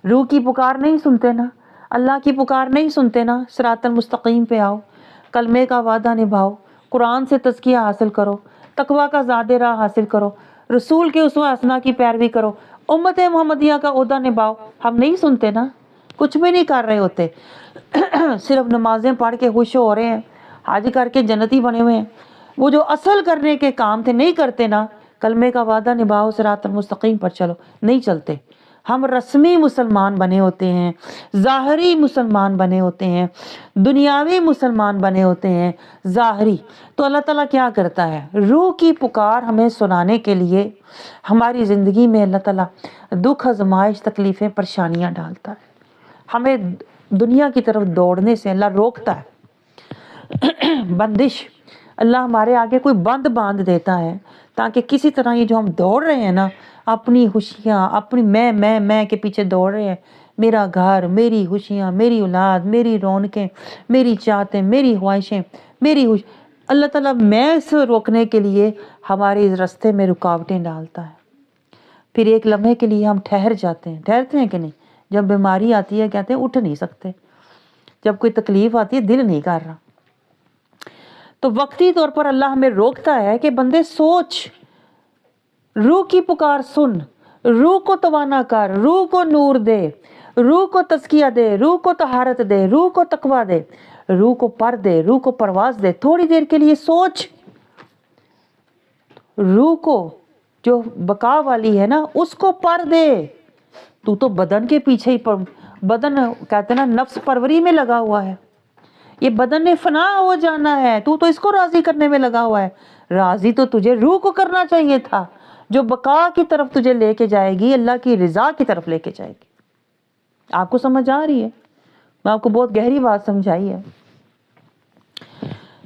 روح کی پکار نہیں سنتے نا، اللہ کی پکار نہیں سنتے نا۔ صراط المستقیم پہ آؤ، کلمے کا وعدہ نبھاؤ، قرآن سے تزکیہ حاصل کرو، تقویٰ کا زاد راہ حاصل کرو، رسول کے اسوہ حسنہ کی پیروی کرو، امت محمدیہ کا عہدہ نبھاؤ، ہم نہیں سنتے نا، کچھ بھی نہیں کر رہے ہوتے، صرف نمازیں پڑھ کے خوش ہو رہے ہیں، حج کر کے جنتی بنے ہوئے ہیں، وہ جو اصل کرنے کے کام تھے نہیں کرتے نا۔ کلمے کا وعدہ نبھاؤ، صراط المستقیم پر چلو، نہیں چلتے، ہم رسمی مسلمان بنے ہوتے ہیں، ظاہری مسلمان بنے ہوتے ہیں، دنیاوی مسلمان بنے ہوتے ہیں، ظاہری. تو اللہ تعالیٰ کیا کرتا ہے؟ روح کی پکار ہمیں سنانے کے لیے ہماری زندگی میں اللہ تعالیٰ دکھ، آزمائش، تکلیفیں، پریشانیاں ڈالتا ہے. ہمیں دنیا کی طرف دوڑنے سے اللہ روکتا ہے. بندش، اللہ ہمارے آگے کوئی بند باندھ دیتا ہے تاکہ کسی طرح یہ جو ہم دوڑ رہے ہیں نا، اپنی خوشیاں، اپنی میں کے پیچھے دوڑ رہے ہیں، میرا گھر، میری خوشیاں، میری اولاد، میری رونقیں، میری چاہتیں، میری خواہشیں، اللہ تعالیٰ میں سے روکنے کے لیے ہمارے اس راستے میں رکاوٹیں ڈالتا ہے. پھر ایک لمحے کے لیے ہم ٹھہرتے ہیں کہ نہیں. جب بیماری آتی ہے کہتے ہیں اٹھ نہیں سکتے، جب کوئی تکلیف آتی ہے دل نہیں کر رہا. تو وقتی طور پر اللہ ہمیں روکتا ہے کہ بندے سوچ، روح کی پکار سن، روح کو توانا کر، روح کو نور دے، روح کو تزکیہ دے، روح کو طہارت دے، روح کو تقویٰ دے، روح کو پر دے، روح کو پرواز دے. تھوڑی دیر کے لیے سوچ، روح کو جو بقا والی ہے نا اس کو پر دے. تو بدن کے پیچھے ہی بدن کہتے ہیں نا نفس پروری میں لگا ہوا ہے. یہ بدن نے فنا ہو جانا ہے، تو اس کو راضی کرنے میں لگا ہوا ہے. راضی تو تجھے روح کو کرنا چاہیے تھا، جو بقا کی طرف تجھے لے کے جائے گی، اللہ کی رضا کی طرف لے کے جائے گی. آپ کو سمجھ آ رہی ہے؟ میں آپ کو بہت گہری بات سمجھائی ہے.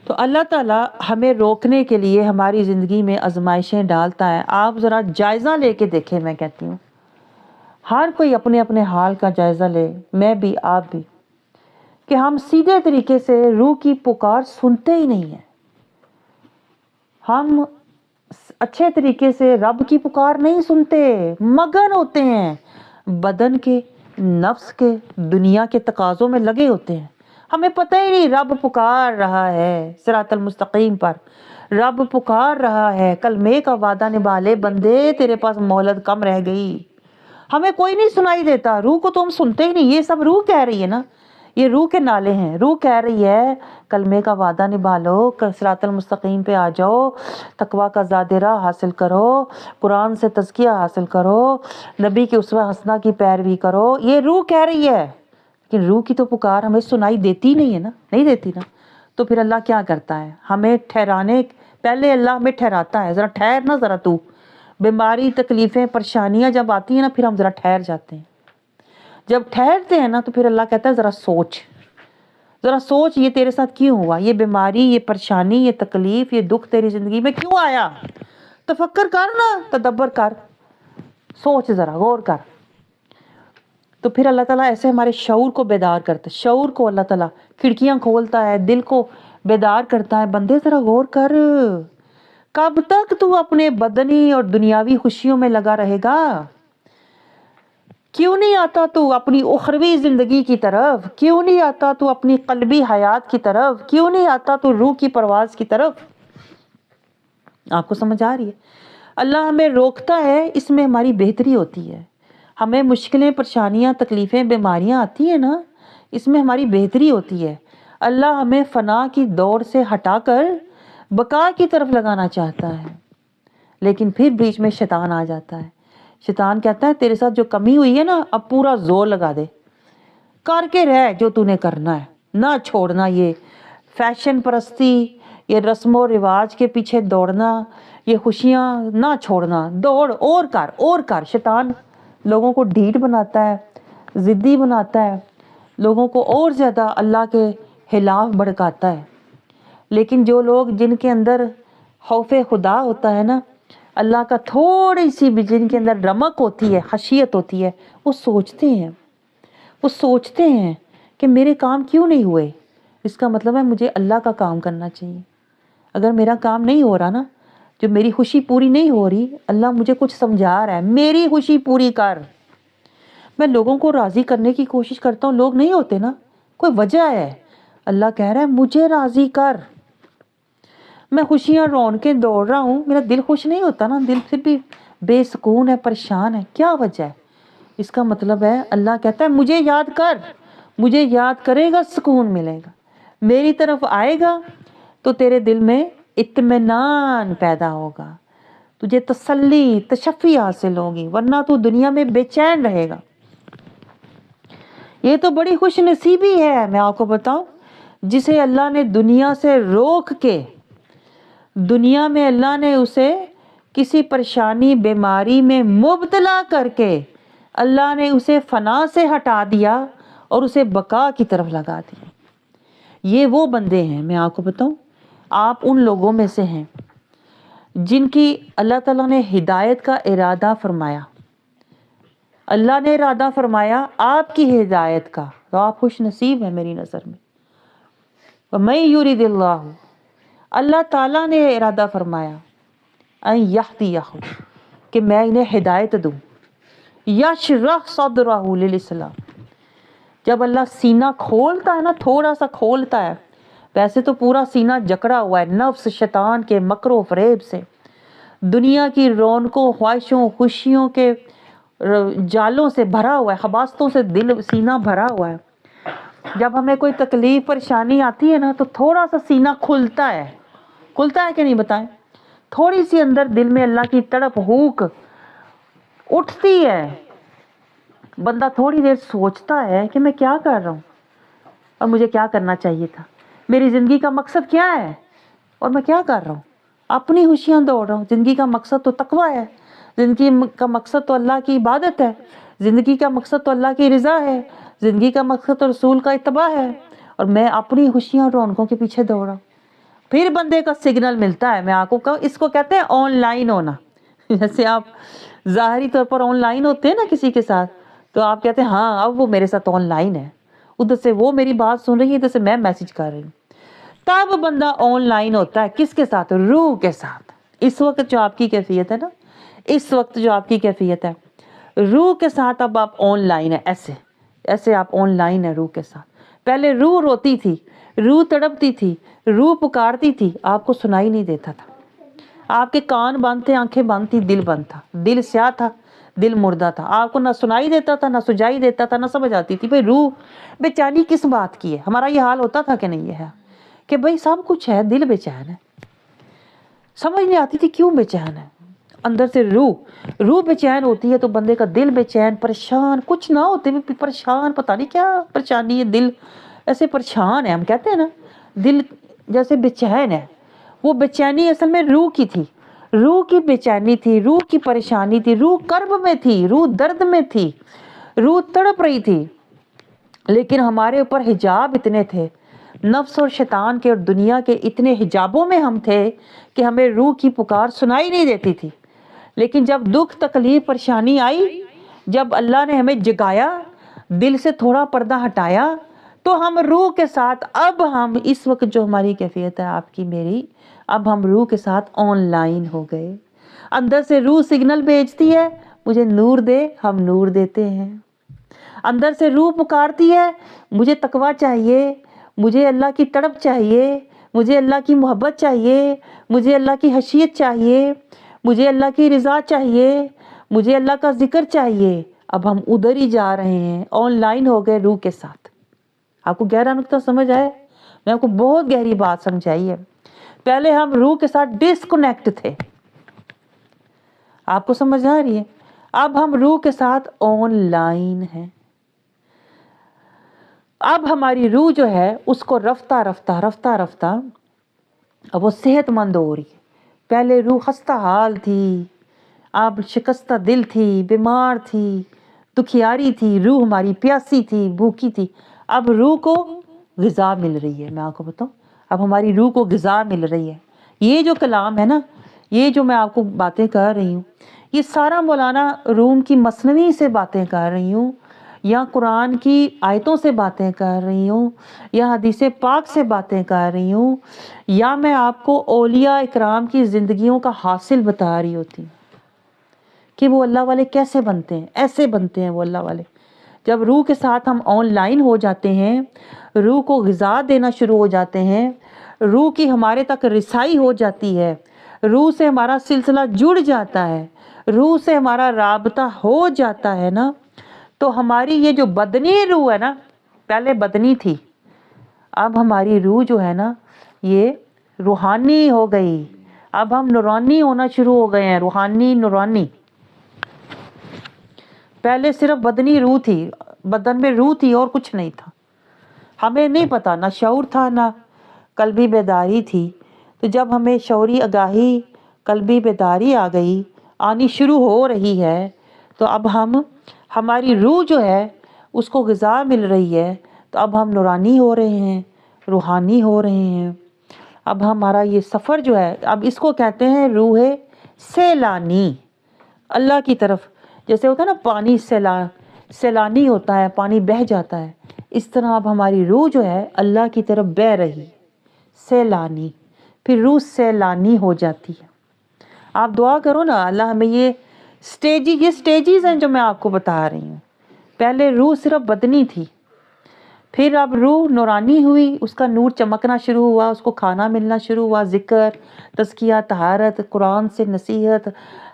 تو اللہ تعالیٰ ہمیں روکنے کے لیے ہماری زندگی میں آزمائشیں ڈالتا ہے. آپ ذرا جائزہ لے کے دیکھیں. میں کہتی ہوں ہر کوئی اپنے اپنے حال کا جائزہ لے، میں بھی، آپ بھی، کہ ہم سیدھے طریقے سے روح کی پکار سنتے ہی نہیں ہیں. ہم اچھے طریقے سے رب کی پکار نہیں سنتے، مگن ہوتے ہیں بدن کے، نفس کے، دنیا کے تقاضوں میں لگے ہوتے ہیں. ہمیں پتہ ہی نہیں رب پکار رہا ہے صراط المستقیم پر. رب پکار رہا ہے کلمے کا وعدہ نبھا لے بندے، تیرے پاس مہلت کم رہ گئی. ہمیں کوئی نہیں سنائی دیتا. روح کو تو ہم سنتے ہی نہیں. یہ سب روح کہہ رہی ہے نا، یہ روح کے نالے ہیں. روح کہہ رہی ہے کلمے کا وعدہ نبھا لو، صراط المستقیم پہ آ جاؤ، تقویٰ کا زاد راہ حاصل کرو، قرآن سے تزکیہ حاصل کرو، نبی کی اسوہ حسنہ کی پیروی کرو. یہ روح کہہ رہی ہے، لیکن روح کی تو پکار ہمیں سنائی دیتی نہیں ہے نا، نہیں دیتی نا. تو پھر اللہ کیا کرتا ہے؟ ہمیں ٹھہرانے، پہلے اللہ ہمیں ٹھہراتا ہے. ذرا ٹھہر نا، ذرا تو. بیماری، تکلیفیں، پریشانیاں جب آتی ہیں نا پھر ہم ذرا ٹھہر جاتے ہیں. جب ٹھہرتے ہیں نا تو پھر اللہ کہتا ہے ذرا سوچ، ذرا سوچ یہ تیرے ساتھ کیوں ہوا، یہ بیماری، یہ پریشانی، یہ تکلیف، یہ دکھ تیری زندگی میں کیوں آیا. تفکر کر نا، تدبر کر، سوچ، ذرا غور کر. تو پھر اللہ تعالیٰ ایسے ہمارے شعور کو بیدار کرتا ہے. شعور کو اللہ تعالیٰ کھڑکیاں کھولتا ہے، دل کو بیدار کرتا ہے. بندے ذرا غور کر، کب تک تو اپنے بدنی اور دنیاوی خوشیوں میں لگا رہے گا؟ کیوں نہیں آتا تو اپنی اخروی زندگی کی طرف؟ کیوں نہیں آتا تو اپنی قلبی حیات کی طرف؟ کیوں نہیں آتا تو روح کی پرواز کی طرف؟ آپ کو سمجھ آ رہی ہے؟ اللہ ہمیں روکتا ہے، اس میں ہماری بہتری ہوتی ہے. ہمیں مشکلیں، پریشانیاں، تکلیفیں، بیماریاں آتی ہیں نا، اس میں ہماری بہتری ہوتی ہے. اللہ ہمیں فنا کی دوڑ سے ہٹا کر بقا کی طرف لگانا چاہتا ہے، لیکن پھر بیچ میں شیطان آ جاتا ہے. شیطان کہتا ہے تیرے ساتھ جو کمی ہوئی ہے نا اب پورا زور لگا دے، کر کے رہ جو تو نے کرنا ہے، نہ چھوڑنا. یہ فیشن پرستی، یہ رسم و رواج کے پیچھے دوڑنا، یہ خوشیاں نہ چھوڑنا، دوڑ اور کر اور کر. شیطان لوگوں کو ڈھیٹ بناتا ہے، ضدی بناتا ہے، لوگوں کو اور زیادہ اللہ کے خلاف بھڑکاتا ہے. لیکن جو لوگ جن کے اندر خوف خدا ہوتا ہے نا، اللہ کا تھوڑی سی بھی جن کے اندر رمق ہوتی ہے، خشیت ہوتی ہے، وہ سوچتے ہیں کہ میرے کام کیوں نہیں ہوئے. اس کا مطلب ہے مجھے اللہ کا کام کرنا چاہیے. اگر میرا کام نہیں ہو رہا نا، جو میری خوشی پوری نہیں ہو رہی، اللہ مجھے کچھ سمجھا رہا ہے، میری خوشی پوری کر. میں لوگوں کو راضی کرنے کی کوشش کرتا ہوں، لوگ نہیں ہوتے نا، کوئی وجہ ہے. اللہ کہہ رہا ہے مجھے راضی کر. میں خوشیاں رون کے دوڑ رہا ہوں، میرا دل خوش نہیں ہوتا نا، دل پھر بھی بے سکون ہے، پریشان ہے. کیا وجہ ہے؟ اس کا مطلب ہے اللہ کہتا ہے مجھے یاد کر، مجھے یاد کرے گا سکون ملے گا. میری طرف آئے گا تو تیرے دل میں اطمینان پیدا ہوگا. تجھے تسلی تشفی حاصل ہوگی، ورنہ تو دنیا میں بے چین رہے گا۔ یہ تو بڑی خوش نصیبی ہے، میں آپ کو بتاؤں، جسے اللہ نے دنیا سے روک کے، دنیا میں اللہ نے اسے کسی پریشانی بیماری میں مبتلا کر کے اللہ نے اسے فنا سے ہٹا دیا اور اسے بقا کی طرف لگا دیا۔ یہ وہ بندے ہیں، میں آپ کو بتاؤں، آپ ان لوگوں میں سے ہیں جن کی اللہ تعالیٰ نے ہدایت کا ارادہ فرمایا، اللہ نے ارادہ فرمایا آپ کی ہدایت کا، تو آپ خوش نصیب ہیں میری نظر میں۔ وَمَن يُرِدِ اللَّهُ، اللہ تعالیٰ نے ارادہ فرمایا ان یہدیہ، کہ میں انہیں ہدایت دوں، یشرح صدرہ للاسلام، جب اللہ سینہ کھولتا ہے نا، تھوڑا سا کھولتا ہے، ویسے تو پورا سینہ جکڑا ہوا ہے نفس شیطان کے مکر و فریب سے، دنیا کی رونقوں خواہشوں خوشیوں کے جالوں سے بھرا ہوا ہے، خباثتوں سے دل سینہ بھرا ہوا ہے۔ جب ہمیں کوئی تکلیف پریشانی آتی ہے نا تو تھوڑا سا سینہ کھلتا ہے کہ نہیں بتائیں؟ تھوڑی سی اندر دل میں اللہ کی تڑپ ہوک اٹھتی ہے، بندہ تھوڑی دیر سوچتا ہے کہ میں کیا کر رہا ہوں اور مجھے کیا کرنا چاہیے تھا، میری زندگی کا مقصد کیا ہے اور میں کیا کر رہا ہوں، اپنی خوشیاں دوڑ رہا ہوں۔ زندگی کا مقصد تو تقویٰ ہے، زندگی کا مقصد تو اللہ کی عبادت ہے، زندگی کا مقصد تو اللہ کی رضا ہے، زندگی کا مقصد تو رسول کا اتباع ہے، اور میں اپنی خوشیاں اور رونقوں کے پیچھے دوڑ رہا ہوں۔ پھر بندے کا سگنل ملتا ہے، میں آپ کو کہوں، اس کو کہتے ہیں آن لائن ہونا۔ جیسے آپ ظاہری طور پر آن لائن ہوتے ہیں نا کسی کے ساتھ، تو آپ کہتے ہیں ہاں اب وہ میرے ساتھ آن لائن ہے، ادھر سے وہ میری بات سن رہی ہے، ادھر سے میں میسج کر رہی ہوں۔ تب بندہ آن لائن ہوتا ہے، کس کے ساتھ؟ روح کے ساتھ۔ اس وقت جو آپ کی کیفیت ہے نا، اس وقت جو آپ کی کیفیت ہے، روح کے ساتھ اب آپ آن لائن ہے، ایسے آپ آن لائن ہے روح کے ساتھ۔ پہلے روح روتی تھی، روح تڑپتی تھی، روح پکارتی تھی، آپ کو سنائی نہیں دیتا تھا، آپ کے کان بند تھے، آنکھیں بند تھی، دل بند تھا، دل سیاہ تھا، دل مردہ تھا، آپ کو نہ سنائی دیتا تھا، نہ سجائی دیتا تھا، نہ سمجھ آتی تھی بھئی روح بے چینی کس بات کی ہے۔ ہمارا یہ حال ہوتا تھا کہ نہیں؟ یہ ہے کہ بھئی سب کچھ ہے، دل بے چین ہے، سمجھ نہیں آتی تھی کیوں بے چین ہے۔ اندر سے روح بے چین ہوتی ہے تو بندے کا دل بے چین، پریشان، کچھ نہ ہوتے بھی پریشان، پتہ نہیں کیا پریشانی ہے، دل ایسے پریشان ہے، ہم کہتے ہیں نا دل جیسے بے چین ہے۔ وہ بے چینی اصل میں روح کی تھی، روح کی بے چینی تھی، روح کی پریشانی تھی، روح کرب میں تھی، روح درد میں تھی، روح تڑپ رہی تھی۔ لیکن ہمارے اوپر حجاب اتنے تھے، نفس اور شیطان کے اور دنیا کے اتنے حجابوں میں ہم تھے کہ ہمیں روح کی پکار سنائی نہیں دیتی تھی۔ لیکن جب دکھ تکلیف پریشانی آئی، جب اللہ نے ہمیں جگایا، دل سے تھوڑا پردہ ہٹایا، تو ہم روح کے ساتھ، اب ہم اس وقت جو ہماری کیفیت ہے آپ کی میری، اب ہم روح کے ساتھ آن لائن ہو گئے۔ اندر سے روح سگنل بھیجتی ہے مجھے نور دے، ہم نور دیتے ہیں۔ اندر سے روح پکارتی ہے مجھے تقویٰ چاہیے، مجھے اللہ کی تڑپ چاہیے، مجھے اللہ کی محبت چاہیے، مجھے اللہ کی خشیت چاہیے، مجھے اللہ کی رضا چاہیے، مجھے اللہ کا ذکر چاہیے۔ اب ہم ادھر ہی جا رہے ہیں، آن لائن ہو گئے روح کے ساتھ۔ آپ کو گہرا نقطہ سمجھ آیا؟ میں آپ کو بہت گہری بات سمجھائی ہے۔ پہلے ہم روح کے ساتھ ڈسکنیکٹ تھے، آپ کو سمجھ آ رہی ہے؟ اب ہم روح کے ساتھ آن لائن ہیں۔ اب ہماری روح جو ہے اس کو رفتہ رفتہ اب وہ صحت مند ہو رہی ہے۔ پہلے روح خستہ حال تھی، اب شکستہ دل تھی، بیمار تھی، دکھیاری تھی، روح ہماری پیاسی تھی، بھوکی تھی۔ اب روح کو غذا مل رہی ہے، میں آپ کو بتاؤں، اب ہماری روح کو غذا مل رہی ہے۔ یہ جو کلام ہے نا، یہ جو میں آپ کو باتیں کر رہی ہوں، یہ سارا مولانا روم کی مثنوی سے باتیں کر رہی ہوں، یا قرآن کی آیتوں سے باتیں کر رہی ہوں، یا حدیث پاک سے باتیں کر رہی ہوں، یا میں آپ کو اولیاء اکرام کی زندگیوں کا حاصل بتا رہی ہوتی ہوں کہ وہ اللہ والے کیسے بنتے ہیں، ایسے بنتے ہیں وہ اللہ والے۔ جب روح کے ساتھ ہم آن لائن ہو جاتے ہیں، روح کو غذا دینا شروع ہو جاتے ہیں، روح کی ہمارے تک رسائی ہو جاتی ہے، روح سے ہمارا سلسلہ جڑ جاتا ہے، روح سے ہمارا رابطہ ہو جاتا ہے نا، تو ہماری یہ جو بدنی روح ہے نا، پہلے بدنی تھی، اب ہماری روح جو ہے نا یہ روحانی ہو گئی، اب ہم نورانی ہونا شروع ہو گئے ہیں، روحانی نورانی. پہلے صرف بدنی روح تھی، بدن میں روح تھی اور کچھ نہیں تھا. ہمیں نہیں پتا، نہ شعور تھا نہ قلبی بیداری تھی. تو جب ہمیں شعوری آگاہی، قلبی بیداری آ گئی، آنی شروع ہو رہی ہے، تو اب ہماری روح جو ہے اس کو غذا مل رہی ہے، تو اب ہم نورانی ہو رہے ہیں، روحانی ہو رہے ہیں. اب ہمارا یہ سفر جو ہے، اب اس کو کہتے ہیں روح سیلانی، اللہ کی طرف. جیسے ہوتا ہے نا پانی سیلانی ہوتا ہے، پانی بہہ جاتا ہے، اس طرح اب ہماری روح جو ہے اللہ کی طرف بہہ رہی، سیلانی. پھر روح سیلانی ہو جاتی ہے. آپ دعا کرو نا، اللہ ہمیں یہ سٹیجز ہیں جو میں آپ کو بتا رہی ہوں. پہلے روح صرف بدنی تھی، پھر اب روح نورانی ہوئی، اس کا نور چمکنا شروع ہوا، اس کو کھانا ملنا شروع ہوا، ذکر، تزکیہ، طہارت، قرآن سے نصیحت،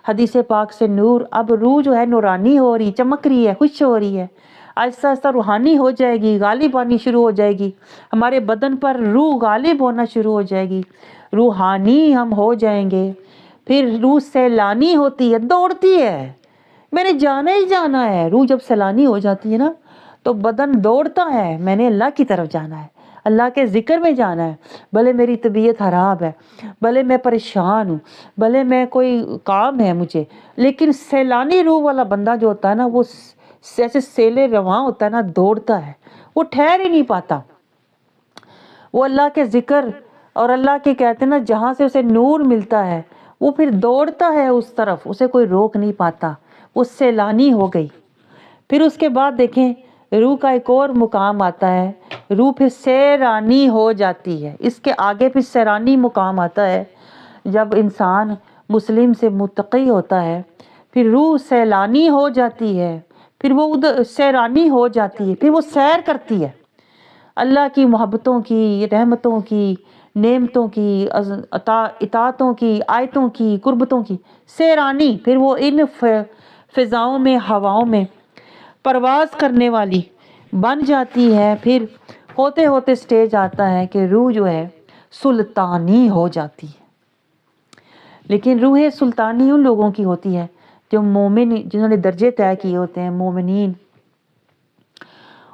حدیث پاک سے نور. اب روح جو ہے نورانی ہو رہی، چمک رہی ہے، خوش ہو رہی ہے. آہستہ آہستہ روحانی ہو جائے گی، غالب آنی شروع ہو جائے گی، ہمارے بدن پر روح غالب ہونا شروع ہو جائے گی، روحانی ہم ہو جائیں گے. پھر روح سیلانی ہوتی ہے، دوڑتی ہے، میں نے جانا ہی جانا ہے. روح جب سیلانی ہو جاتی ہے نا تو بدن دوڑتا ہے، میں نے اللہ کی طرف جانا ہے، اللہ کے ذکر میں جانا ہے. بھلے میری طبیعت خراب ہے، بھلے میں پریشان ہوں، بھلے میں کوئی کام ہے مجھے، لیکن سیلانی روح والا بندہ جو ہوتا ہے نا، وہ جیسے سیلے رواں ہوتا ہے نا، دوڑتا ہے، وہ ٹھہر ہی نہیں پاتا. وہ اللہ کے ذکر اور اللہ کے کہتے ہیں نا جہاں سے اسے نور ملتا ہے، وہ پھر دوڑتا ہے اس طرف، اسے کوئی روک نہیں پاتا. وہ سیلانی ہو گئی. پھر اس کے بعد دیکھیں روح کا ایک اور مقام آتا ہے، روح پھر سیرانی ہو جاتی ہے. اس کے آگے پھر سیرانی مقام آتا ہے، جب انسان مسلم سے متقی ہوتا ہے، پھر روح سیلانی ہو جاتی ہے، پھر وہ ادھر سیرانی ہو جاتی ہے، پھر وہ سیر کرتی ہے اللہ کی محبتوں کی، رحمتوں کی، نعمتوں کی، اطاعتوں کی، آیتوں کی، قربتوں کی سیرانی. پھر وہ ان فضاؤں میں، ہواؤں میں پرواز کرنے والی بن جاتی ہے. پھر ہوتے ہوتے سٹیج آتا ہے کہ روح جو ہے سلطانی ہو جاتی ہے. لیکن روح سلطانی ان لوگوں کی ہوتی ہے جو مومن، جنہوں نے درجے طے کیے ہوتے ہیں، مومنین.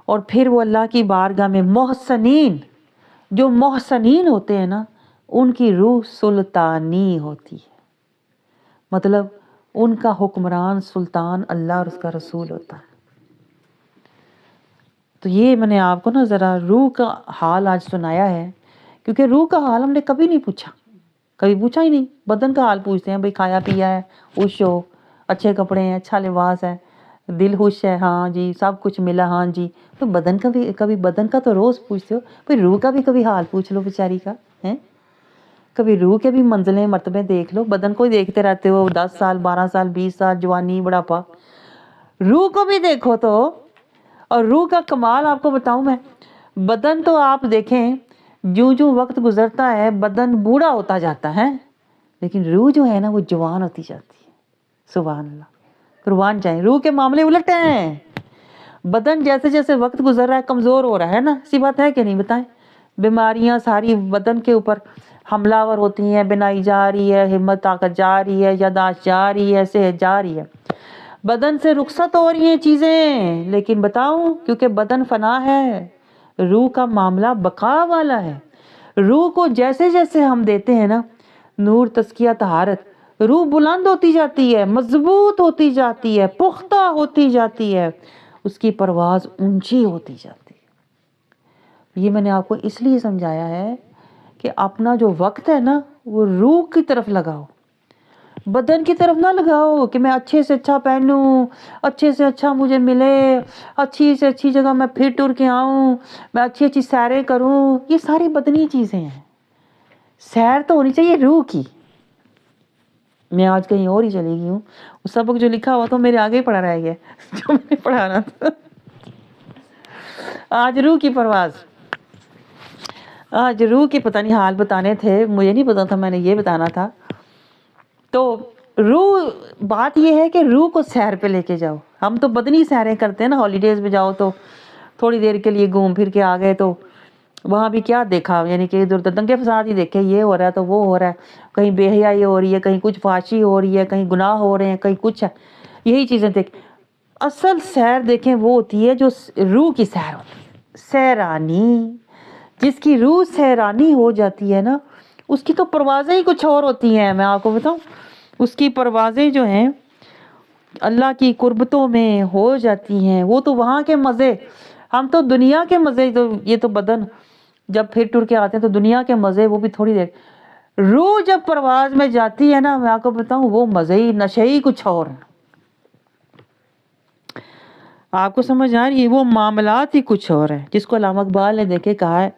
اور پھر وہ اللہ کی بارگاہ میں محسنین، جو محسنین ہوتے ہیں نا، ان کی روح سلطانی ہوتی ہے. مطلب ان کا حکمران سلطان اللہ اور اس کا رسول ہوتا ہے. تو یہ میں نے آپ کو نا ذرا روح کا حال آج سنایا ہے، کیونکہ روح کا حال ہم نے کبھی نہیں پوچھا، کبھی پوچھا ہی نہیں. بدن کا حال پوچھتے ہیں، بھئی کھایا پیا ہے، خوش ہو، اچھے کپڑے ہیں، اچھا لباس ہے، دل خوش ہے، ہاں جی سب کچھ ملا، ہاں جی. تو بدن کا بھی کبھی، بدن کا تو روز پوچھتے ہو، پھر روح کا بھی کبھی حال پوچھ لو بیچاری کا ہیں. کبھی روح کے بھی منزلیں مرتبے دیکھ لو. بدن کو ہی دیکھتے رہتے ہو 10 سال 12 سال 20 سال، جوانی بڑھاپا، روح کو بھی دیکھو تو. اور روح کا کمال آپ کو بتاؤں میں، بدن تو آپ دیکھیں جو جو وقت گزرتا ہے بدن بوڑھا ہوتا جاتا ہے، لیکن روح جو ہے نا وہ جوان ہوتی جاتی ہے. سبحان اللہ، قربان جائیں. روح کے معاملے الٹ ہیں. بدن جیسے جیسے وقت گزر رہا ہے کمزور ہو رہا ہے نا، سی بات ہے کہ نہیں بتائیں. بیماریاں ساری بدن کے اوپر حملہ آور ہوتی ہیں، بنائی جا رہی ہے، ہمت طاقت جا رہی ہے، یاداشت جا رہی ہے، صحت جا رہی ہے، بدن سے رخصت ہو رہی ہیں چیزیں. لیکن بتاؤں، کیونکہ بدن فنا ہے، روح کا معاملہ بقا والا ہے. روح کو جیسے جیسے ہم دیتے ہیں نا نور، تزکیہ، طہارت، روح بلند ہوتی جاتی ہے، مضبوط ہوتی جاتی ہے، پختہ ہوتی جاتی ہے، اس کی پرواز اونچی ہوتی جاتی ہے. یہ میں نے آپ کو اس لیے سمجھایا ہے کہ اپنا جو وقت ہے نا وہ روح کی طرف لگاؤ، بدن کی طرف نہ لگاؤ کہ میں اچھے سے اچھا پہنوں، اچھے سے اچھا مجھے ملے، اچھی سے اچھی جگہ میں پھر ٹر کے آؤں، میں اچھی اچھی سیریں کروں. یہ ساری بدنی چیزیں ہیں. سیر تو ہونی چاہیے روح کی. میں آج کہیں اور ہی چلی گئی ہوں، وہ سبق جو لکھا ہوا تو میرے آگے ہی پڑھا رہ گیا جو میں نے پڑھانا تھا. آج روح کی پرواز، آج روح کے پتہ نہیں حال بتانے تھے، مجھے نہیں پتا تھا میں نے یہ بتانا تھا. تو روح، بات یہ ہے کہ روح کو سیر پہ لے کے جاؤ. ہم تو بدنی سیریں کرتے ہیں نا، ہالیڈیز میں جاؤ تو تھوڑی دیر کے لیے گھوم پھر کے آ گئے تو وہاں بھی کیا دیکھا، یعنی کہ ادھر دنگے فساد ہی دیکھے، یہ ہو رہا ہے تو وہ ہو رہا ہے، کہیں بے حیائی ہو رہی ہے، کہیں کچھ فحاشی ہو رہی ہے، کہیں گناہ ہو رہے ہیں، کہیں کچھ ہے، یہی چیزیں دیکھ. اصل سیر دیکھیں وہ ہوتی ہے جو روح کی سیر ہوتی ہے، سیرانی. جس کی روح سیرانی ہو جاتی ہے نا، اس کی تو پروازیں ہی کچھ اور ہوتی ہیں. میں آپ کو بتاؤں، اس کی پروازیں جو ہیں اللہ کی قربتوں میں ہو جاتی ہیں. وہ تو وہاں کے مزے، ہم تو دنیا کے مزے، تو یہ تو بدن جب پھر ٹر کے آتے ہیں تو دنیا کے مزے وہ بھی تھوڑی دیر. روح جب پرواز میں جاتی ہے نا، میں آپ کو بتاؤں وہ مزے ہی نشے ہی کچھ اور ہیں. آپ کو سمجھ آ رہی ہے؟ وہ معاملات ہی کچھ اور ہیں. جس کو علامہ اقبال نے دیکھے کہا ہے،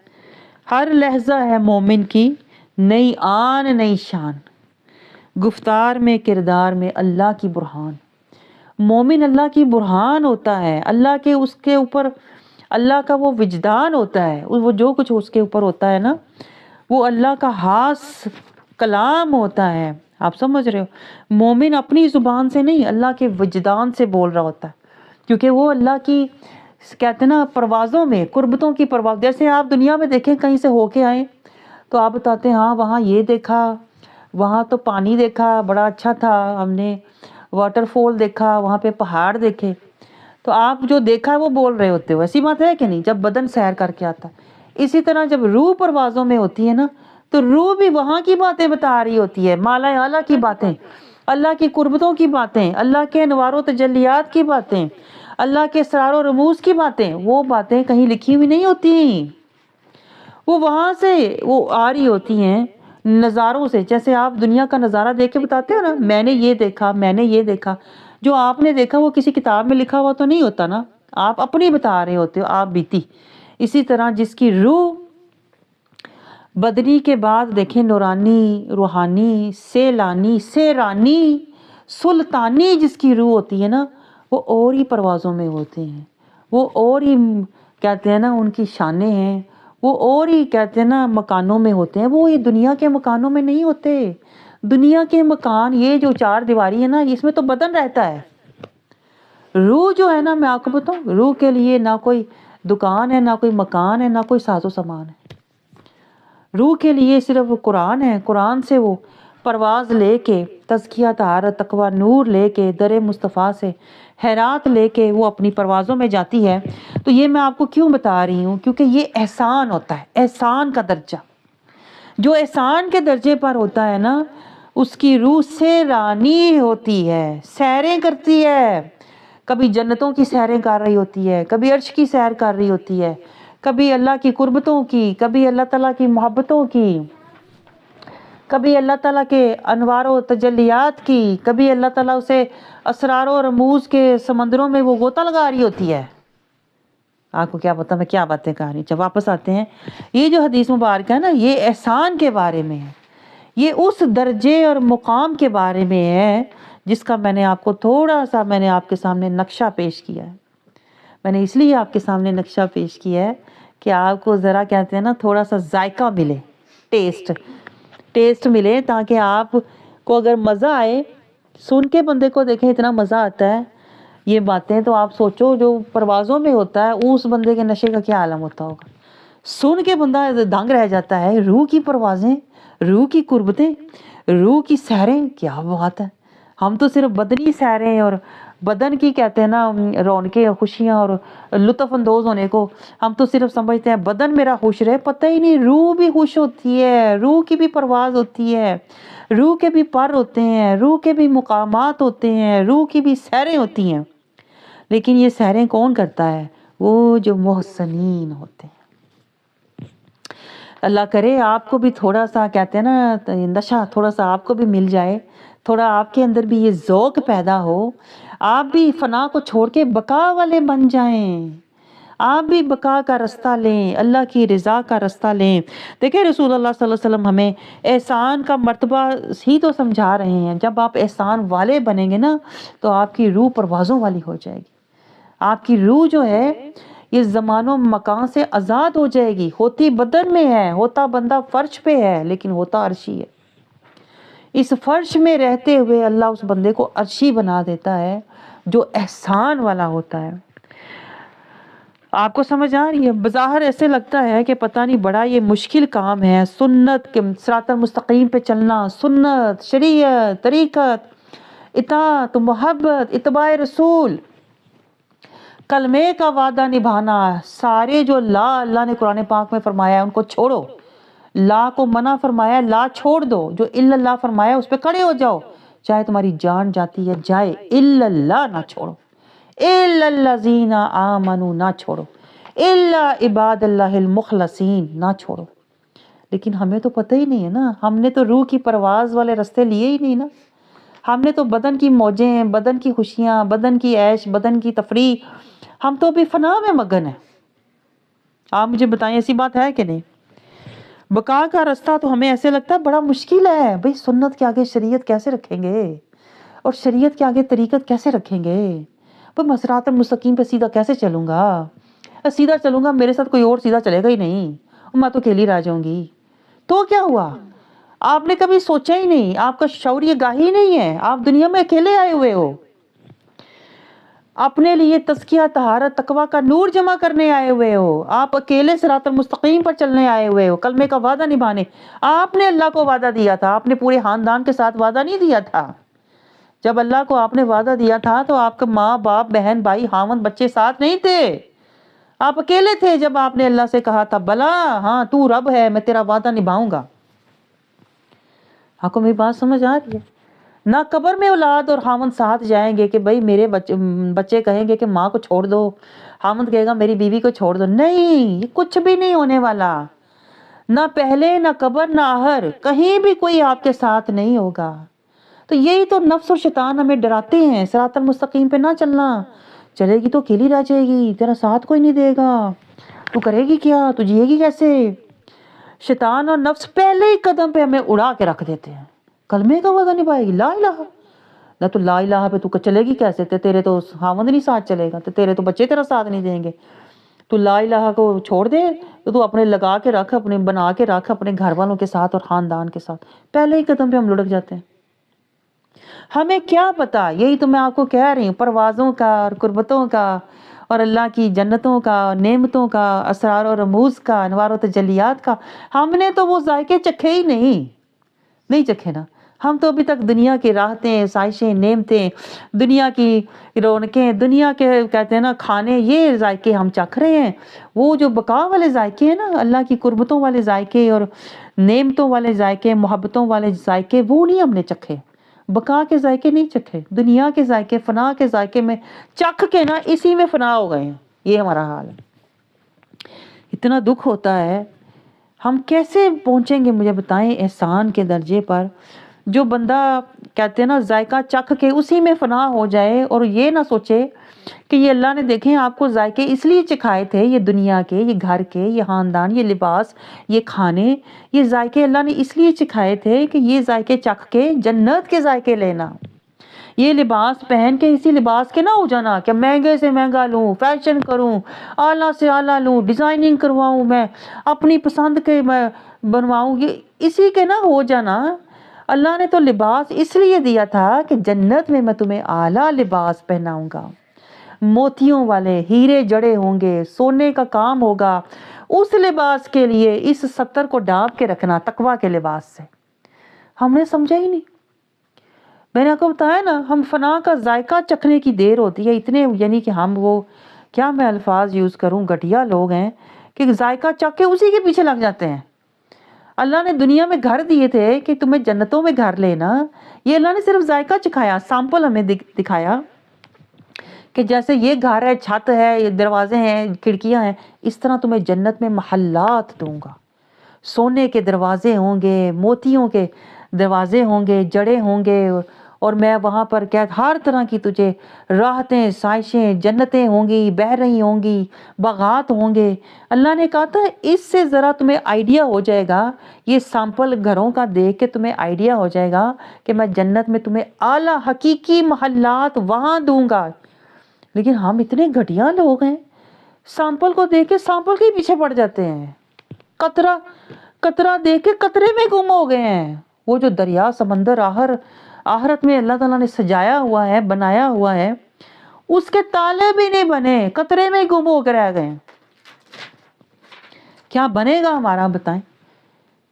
ہر لحظہ ہے مومن کی نئی آن نئی شان، گفتار میں کردار میں اللہ کی برہان. مومن اللہ کی برہان ہوتا ہے، اللہ کے اس کے اوپر اللہ کا وہ وجدان ہوتا ہے، وہ جو کچھ اس کے اوپر ہوتا ہے نا، وہ اللہ کا خاص کلام ہوتا ہے. آپ سمجھ رہے ہو؟ مومن اپنی زبان سے نہیں، اللہ کے وجدان سے بول رہا ہوتا ہے، کیونکہ وہ اللہ کی کہتے ہیں نا پروازوں میں، قربتوں کی پرواز. جیسے آپ دنیا میں دیکھیں کہیں سے ہو کے آئیں تو آپ بتاتے ہیں ہاں وہاں یہ دیکھا، وہاں تو پانی دیکھا بڑا اچھا تھا، ہم نے واٹر فال دیکھا، وہاں پہ پہاڑ دیکھے. تو آپ جو دیکھا ہے وہ بول رہے ہوتے ہو. ایسی بات ہے کہ نہیں؟ جب بدن سیر کر کے آتا ہے. اسی طرح جب روح پروازوں میں ہوتی ہے نا، تو روح بھی وہاں کی باتیں بتا رہی ہوتی ہے، مالا اعلیٰ کی باتیں، اللہ کی قربتوں کی باتیں، اللہ کے انوار و تجلیات کی باتیں، اللہ کے اسرار و رموز کی باتیں. وہ باتیں کہیں لکھی ہوئی نہیں ہوتی، وہ وہاں سے وہ آ رہی ہوتی ہیں نظاروں سے. جیسے آپ دنیا کا نظارہ دیکھ کے بتاتے ہو نا، میں نے یہ دیکھا، میں نے یہ دیکھا. جو آپ نے دیکھا وہ کسی کتاب میں لکھا ہوا تو نہیں ہوتا نا، آپ اپنی بتا رہے ہوتے ہو، آپ بیتی. اسی طرح جس کی روح بدنی کے بعد دیکھیں نورانی، روحانی، سیلانی، سیرانی، سلطانی جس کی روح ہوتی ہے نا، وہ اور ہی پروازوں میں ہوتے ہیں، وہ اور ہی کہتے ہیں نا ان کی شانیں ہیں، وہ اور ہی کہتے ہیں نا مکانوں میں ہوتے ہیں. وہ یہ دنیا کے مکانوں میں نہیں ہوتے. دنیا کے مکان یہ جو چار دیواری ہے نا، اس میں تو بدن رہتا ہے. روح جو ہے نا، میں آپ کو بتاؤں، روح کے لیے نہ کوئی دکان ہے، نہ کوئی مکان ہے، نہ کوئی ساز و سامان ہے. روح کے لیے صرف قرآن ہے. قرآن سے وہ پرواز لے کے تزکیہ، طہارت، تقوی، نور لے کے در مصطفیٰ سے خیرات لے کے وہ اپنی پروازوں میں جاتی ہے. تو یہ میں آپ کو کیوں بتا رہی ہوں؟ کیونکہ یہ احسان ہوتا ہے، احسان کا درجہ. جو احسان کے درجے پر ہوتا ہے نا، اس کی روح سیرانی ہوتی ہے، سیریں کرتی ہے. کبھی جنتوں کی سیریں کر رہی ہوتی ہے، کبھی عرش کی سیر کر رہی ہوتی ہے، کبھی اللہ کی قربتوں کی، کبھی اللہ تعالیٰ کی محبتوں کی، کبھی اللہ تعالیٰ کے انوار و تجلیات کی، کبھی اللہ تعالیٰ اسے اسرار و رموز کے سمندروں میں وہ غوطہ لگا رہی ہوتی ہے. آپ کو کیا پتا میں کیا باتیں کر رہی. جب واپس آتے ہیں، یہ جو حدیث مبارک ہے نا، یہ احسان کے بارے میں ہے، یہ اس درجے اور مقام کے بارے میں ہے جس کا میں نے آپ کو تھوڑا سا میں نے آپ کے سامنے نقشہ پیش کیا ہے. میں نے اس لیے آپ کے سامنے نقشہ پیش کیا ہے کہ آپ کو ذرا کہتے ہیں نا تھوڑا سا ذائقہ ملے، ٹیسٹ ملے، تاکہ آپ کو اگر مزہ آئے. سن کے بندے کو دیکھیں اتنا مزہ آتا ہے یہ باتیں، تو آپ سوچو جو پروازوں میں ہوتا ہے اس بندے کے نشے کا کیا عالم ہوتا ہوگا. سن کے بندہ دنگ رہ جاتا ہے. روح کی پروازیں، روح کی قربتیں، روح کی سیریں، کیا بات ہے. ہم تو صرف بدنی سیریں اور بدن کی کہتے ہیں نا رونقیں اور خوشیاں اور لطف اندوز ہونے کو ہم تو صرف سمجھتے ہیں بدن میرا خوش رہے. پتہ ہی نہیں روح بھی خوش ہوتی ہے، روح کی بھی پرواز ہوتی ہے، روح کے بھی پر ہوتے ہیں، روح کے بھی مقامات ہوتے ہیں، روح کی بھی سیریں ہوتی ہیں. لیکن یہ سیریں کون کرتا ہے؟ وہ جو محسنین ہوتے ہیں. اللہ کرے آپ کو بھی تھوڑا سا کہتے ہیں نا نشہ تھوڑا سا آپ کو بھی مل جائے، تھوڑا آپ کے اندر بھی یہ ذوق پیدا ہو، آپ بھی فنا کو چھوڑ کے بقا والے بن جائیں، آپ بھی بقا کا رستہ لیں، اللہ کی رضا کا رستہ لیں. دیکھیں رسول اللہ صلی اللہ علیہ وسلم ہمیں احسان کا مرتبہ ہی تو سمجھا رہے ہیں. جب آپ احسان والے بنیں گے نا تو آپ کی روح پروازوں والی ہو جائے گی. آپ کی روح جو ہے یہ زمان و مکان سے آزاد ہو جائے گی. ہوتی بدن میں ہے، ہوتا بندہ فرش پہ ہے، لیکن ہوتا عرشی ہے. اس فرش میں رہتے ہوئے اللہ اس بندے کو عرشی بنا دیتا ہے جو احسان والا ہوتا ہے. آپ کو سمجھ آ رہی ہے؟ بظاہر ایسے لگتا ہے کہ پتہ نہیں بڑا یہ مشکل کام ہے، سنت کے صراط المستقیم پہ چلنا، سنت، شریعت، طریقت، اطاعت، محبت، اتباع رسول، کلمے کا وعدہ نبھانا، سارے جو لا اللہ نے قرآن پاک میں فرمایا ہے ان کو چھوڑو، لا کو منع فرمایا ہے لا چھوڑ دو، جو الا اللہ فرمایا اس پہ کھڑے ہو جاؤ، چاہے تمہاری جان جاتی ہے جائے، الا اللہ نہ چھوڑو، الا الذین آمنوا نہ چھوڑو، الا عباد اللہ المخلصین نہ چھوڑو۔ لیکن ہمیں تو پتہ ہی نہیں ہے نا، ہم نے تو روح کی پرواز والے رستے لیے ہی نہیں نا، ہم نے تو بدن کی موجیں، بدن کی خوشیاں، بدن کی عیش، بدن کی تفریح، ہم تو ابھی فنا میں مگن ہیں۔ آپ مجھے بتائیں ایسی بات ہے کہ نہیں؟ بقا کا رستہ تو ہمیں ایسے لگتا ہے بڑا مشکل ہے، بھئی سنت کے آگے شریعت کیسے رکھیں گے، اور شریعت کے آگے طریقت کیسے رکھیں گے، بھئی میں صراط المستقیم پہ سیدھا کیسے چلوں گا، سیدھا چلوں گا میرے ساتھ کوئی اور سیدھا چلے گا ہی نہیں، میں تو اکیلی رہ جاؤں گی۔ تو کیا ہوا؟ آپ نے کبھی سوچا ہی نہیں، آپ کا شعور یہ گاہی ہی نہیں ہے، آپ دنیا میں اکیلے آئے ہوئے ہو، اپنے لیے تزکیہ، طہارت، تقویٰ کا نور جمع کرنے آئے ہوئے ہو، آپ اکیلے صراط المستقیم پر چلنے آئے ہوئے ہو، کلمے کا وعدہ نبھانے۔ آپ نے اللہ کو وعدہ دیا تھا، آپ نے پورے خاندان کے ساتھ وعدہ نہیں دیا تھا۔ جب اللہ کو آپ نے وعدہ دیا تھا تو آپ کے ماں باپ بہن بھائی خاوند بچے ساتھ نہیں تھے، آپ اکیلے تھے جب آپ نے اللہ سے کہا تھا بلا ہاں تو رب ہے میں تیرا وعدہ نبھاؤں گا۔ آپ کو میری بات سمجھ آ رہی ہے؟ نہ قبر میں اولاد اور خاوند ساتھ جائیں گے کہ بھئی میرے بچے کہیں گے کہ ماں کو چھوڑ دو، خاوند کہے گا میری بیوی کو چھوڑ دو، نہیں، یہ کچھ بھی نہیں ہونے والا، نہ پہلے نہ قبر نہ آخر، کہیں بھی کوئی آپ کے ساتھ نہیں ہوگا۔ تو یہی تو نفس اور شیطان ہمیں ڈراتے ہیں، صراط المستقیم پہ نہ چلنا، چلے گی تو اکیلی رہ جائے گی، تیرا ساتھ کوئی نہیں دے گا، تو کرے گی کیا، تو جیے گی کیسے؟ شیطان اور نفس پہلے ہی قدم پہ ہمیں اڑا کے رکھ دیتے ہیں، کلمے کا وعدہ نبھائے گی، لا الہ، نہ تو لا الہ پہ تو چلے گی کیسے، تیرے تو خاوند نہیں ساتھ چلے گا، تیرے تو بچے تیرا ساتھ نہیں دیں گے، تو لا الہ کو چھوڑ دے، تو اپنے لگا کے رکھ، اپنے بنا کے رکھ اپنے گھر والوں کے ساتھ اور خاندان کے ساتھ، پہلے ہی قدم پہ ہم لڑک جاتے ہیں۔ ہمیں کیا پتا، یہی تو میں آپ کو کہہ رہی ہوں، پروازوں کا اور قربتوں کا اور اللہ کی جنتوں کا، نعمتوں کا، اسرار و رموز کا، انوار و تجلیات کا، ہم نے تو وہ ذائقے چکھے ہی نہیں چکھے نا، ہم تو ابھی تک دنیا کی راحتیں، سائشیں، نعمتیں، دنیا کی رونقیں، دنیا کے کہتے ہیں نا کھانے، یہ ذائقے ہم چکھ رہے ہیں، وہ جو بقا والے ذائقے ہیں نا، اللہ کی قربتوں والے ذائقے اور نعمتوں والے ذائقے، محبتوں والے ذائقے، وہ نہیں ہم نے چکھے، بقا کے ذائقے نہیں چکھے، دنیا کے ذائقے، فنا کے ذائقے میں چکھ کے نا اسی میں فنا ہو گئے ہیں، یہ ہمارا حال ہے۔ اتنا دکھ ہوتا ہے، ہم کیسے پہنچیں گے مجھے بتائیں احسان کے درجے پر، جو بندہ کہتے ہیں نا ذائقہ چکھ کے اسی میں فنا ہو جائے اور یہ نہ سوچے کہ یہ اللہ نے دیکھیں آپ کو ذائقے اس لیے چکھائے تھے، یہ دنیا کے، یہ گھر کے، یہ خاندان، یہ لباس، یہ کھانے، یہ ذائقے اللہ نے اس لیے چکھائے تھے کہ یہ ذائقے چکھ کے جنت کے ذائقے لینا، یہ لباس پہن کے اسی لباس کے نہ ہو جانا کہ مہنگے سے مہنگا لوں، فیشن کروں، اعلیٰ سے اعلیٰ لوں، ڈیزائننگ کرواؤں، میں اپنی پسند کے میں بنواؤں، یہ اسی کے نہ ہو جانا۔ اللہ نے تو لباس اس لیے دیا تھا کہ جنت میں تمہیں اعلیٰ لباس پہناؤں گا، موتیوں والے، ہیرے جڑے ہوں گے، سونے کا کام ہوگا، اس لباس کے لیے اس ستر کو ڈانپ کے رکھنا تقویٰ کے لباس سے۔ ہم نے سمجھا ہی نہیں، میں نے آپ کو بتایا نا، ہم فنا کا ذائقہ چکھنے کی دیر ہوتی ہے، اتنے یعنی کہ ہم وہ کیا میں الفاظ یوز کروں، گھٹیا لوگ ہیں کہ ذائقہ چکھ کے اسی کے پیچھے لگ جاتے ہیں۔ اللہ نے دنیا میں گھر دیے تھے کہ تمہیں جنتوں میں گھر لینا، یہ اللہ نے صرف ذائقہ چکھایا، سیمپل ہمیں دکھایا کہ جیسے یہ گھر ہے، چھت ہے، یہ دروازے ہیں، کھڑکیاں ہیں، اس طرح تمہیں جنت میں محلات دوں گا، سونے کے دروازے ہوں گے، موتیوں کے دروازے ہوں گے، جڑے ہوں گے، اور میں وہاں پر کیا ہر طرح کی تجھے راحتیں، سائشیں، جنتیں ہوں گی، بہہ رہی ہوں گی، باغات ہوں گے۔ اللہ نے کہا تھا اس سے ذرا تمہیں آئیڈیا ہو جائے گا، یہ سیمپل گھروں کا دیکھ کے تمہیں آئیڈیا ہو جائے گا کہ میں جنت میں تمہیں اعلیٰ حقیقی محلات وہاں دوں گا۔ لیکن ہم اتنے گھٹیا لوگ ہیں، سیمپل کو دیکھ کے سیمپل کے پیچھے پڑ جاتے ہیں، قطرہ دیکھ کے قطرے میں گم ہو گئے ہیں۔ وہ جو دریا، سمندر آخرت میں اللہ تعالیٰ نے سجایا ہوا ہے، بنایا ہوا ہے، اس کے تالے بھی نہیں بنے، قطرے میں گم ہو کے رہ گئے۔ کیا بنے گا ہمارا بتائیں؟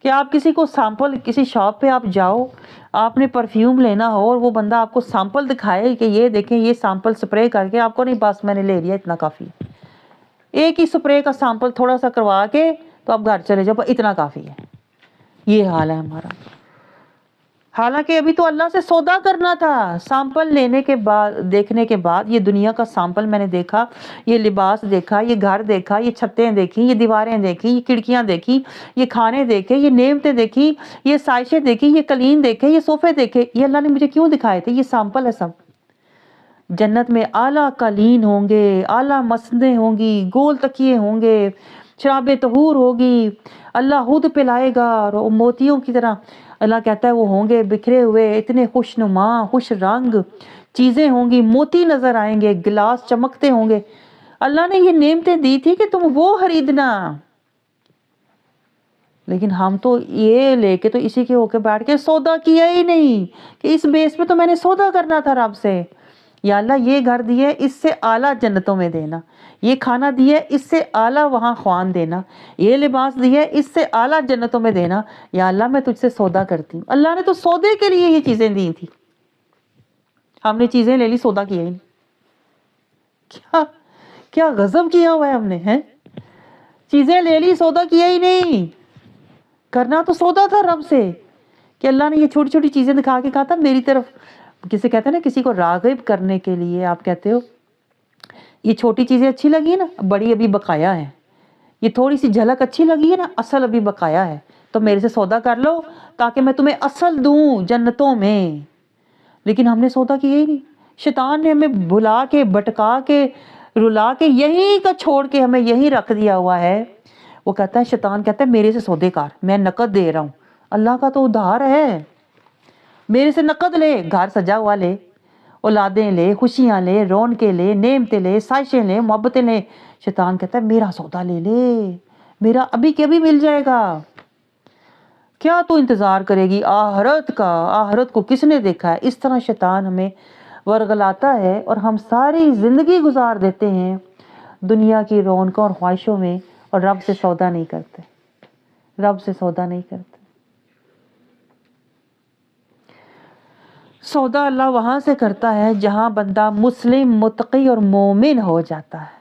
کہ آپ کسی کو سیمپل، کسی شاپ پہ آپ جاؤ، آپ نے پرفیوم لینا ہو اور وہ بندہ آپ کو سیمپل دکھائے کہ یہ دیکھیں یہ سیمپل سپرے کر کے، آپ کو نہیں بس میں نے لے لیا اتنا کافی ہے، ایک ہی سپرے کا سیمپل تھوڑا سا کروا کے تو آپ گھر چلے جاؤ، اتنا کافی ہے۔ یہ حال ہے ہمارا۔ حالانکہ ابھی تو اللہ سے سودا کرنا تھا، سیمپل لینے کے بعد، دیکھنے کے بعد، یہ دنیا کا سیمپل میں نے دیکھا، یہ لباس دیکھا، یہ گھر دیکھا، یہ چھتیں دیکھی، یہ دیواریں دیکھی، یہ کھڑکیاں دیکھی، یہ کھانے دیکھے، یہ نعمتیں دیکھی، یہ سائشیں دیکھی، یہ قالین دیکھے، یہ صوفے دیکھے، یہ اللہ نے مجھے کیوں دکھائے تھے؟ یہ سیمپل ہے سب۔ جنت میں اعلیٰ قالین ہوں گے، اعلیٰ مسندیں ہوں گی، گول تکیے ہوں گے، شراب طہور ہوگی، اللہ خود پلائے گا، اور موتیوں کی طرح اللہ کہتا ہے وہ ہوں گے بکھرے ہوئے، اتنے خوش نما، خوش رنگ چیزیں ہوں گی، موتی نظر آئیں گے، گلاس چمکتے ہوں گے۔ اللہ نے یہ نعمتیں دی تھی کہ تم وہ خریدنا، لیکن ہم تو یہ لے کے تو اسی کے ہو کے بیٹھ کے سودا کیا ہی نہیں کہ اس بیس پہ تو میں نے سودا کرنا تھا رب سے۔ یا اللہ یہ گھر دیے اس سے اعلیٰ جنتوں میں دینا، یہ کھانا دیے اس سے اعلیٰ وہاں خوان دینا، یہ لباس دیے اس سے اعلیٰ جنتوں میں دینا۔ یا اللہ میں تجھ سے سودا کرتی ہوں۔ اللہ نے تو سودے کے لیے یہ چیزیں دی تھی، ہم نے چیزیں لے لی، سودا کیا ہی نہیں۔ کیا کیا غضب کیا ہوا ہے ہم نے، ہیں؟ چیزیں لے لی، سودا کیا ہی نہیں۔ کرنا تو سودا تھا رب سے، کہ اللہ نے یہ چھوٹی چھوٹی چیزیں دکھا کے کہا تھا میری طرف، کسی کہتے ہیں نا کسی کو راغب کرنے کے لیے، آپ کہتے ہو یہ چھوٹی چیزیں اچھی لگی نا، بڑی ابھی بقایا ہے، یہ تھوڑی سی جھلک اچھی لگی ہے نا، اصل ابھی بقایا ہے، تو میرے سے سودا کر لو تاکہ میں تمہیں اصل دوں جنتوں میں۔ لیکن ہم نے سودا کیا ہی نہیں، شیطان نے ہمیں بھلا کے، بھٹکا کے، رلا کے یہیں کا چھوڑ کے ہمیں یہیں رکھ دیا ہوا ہے۔ وہ کہتا ہے، شیطان کہتا ہے میرے سے سودے کار، میں نقد دے رہا ہوں، اللہ کا تو ادھار ہے، میرے سے نقد لے، گھر سجا ہوا لے، اولادیں لے، خوشیاں لے، رونقیں لے، نعمتیں لے، سائشیں لے، محبتیں لے۔ شیطان کہتا ہے میرا سودا لے لے، میرا ابھی کے ابھی مل جائے گا، کیا تو انتظار کرے گی آخرت کا؟ آخرت کو کس نے دیکھا ہے؟ اس طرح شیطان ہمیں ورغلاتا ہے اور ہم ساری زندگی گزار دیتے ہیں دنیا کی رونقوں اور خواہشوں میں، اور رب سے سودا نہیں کرتے، رب سے سودا نہیں کرتے۔ سودا اللہ وہاں سے کرتا ہے جہاں بندہ مسلم، متقی اور مومن ہو جاتا ہے۔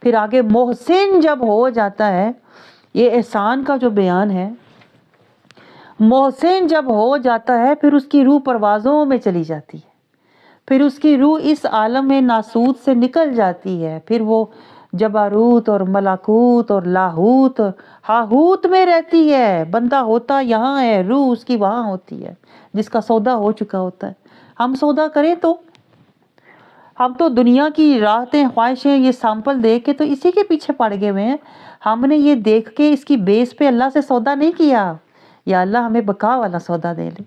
پھر آگے محسن جب ہو جاتا ہے، یہ احسان کا جو بیان ہے، محسن جب ہو جاتا ہے پھر اس کی روح پروازوں میں چلی جاتی ہے، پھر اس کی روح اس عالم میں ناسوت سے نکل جاتی ہے، پھر وہ جباروت اور ملاکوت اور لاہوت، ہاہوت میں رہتی ہے۔ بندہ ہوتا یہاں ہے، روح اس کی وہاں ہوتی ہے، جس کا سودا ہو چکا ہوتا ہے۔ ہم سودا کریں تو ہم تو دنیا کی راحتیں، خواہشیں، یہ سیمپل دیکھ کے تو اسی کے پیچھے پڑ گئے ہوئے ہیں۔ ہم نے یہ دیکھ کے اس کی بیس پہ اللہ سے سودا نہیں کیا۔ یا اللہ ہمیں بقا والا سودا دے لے،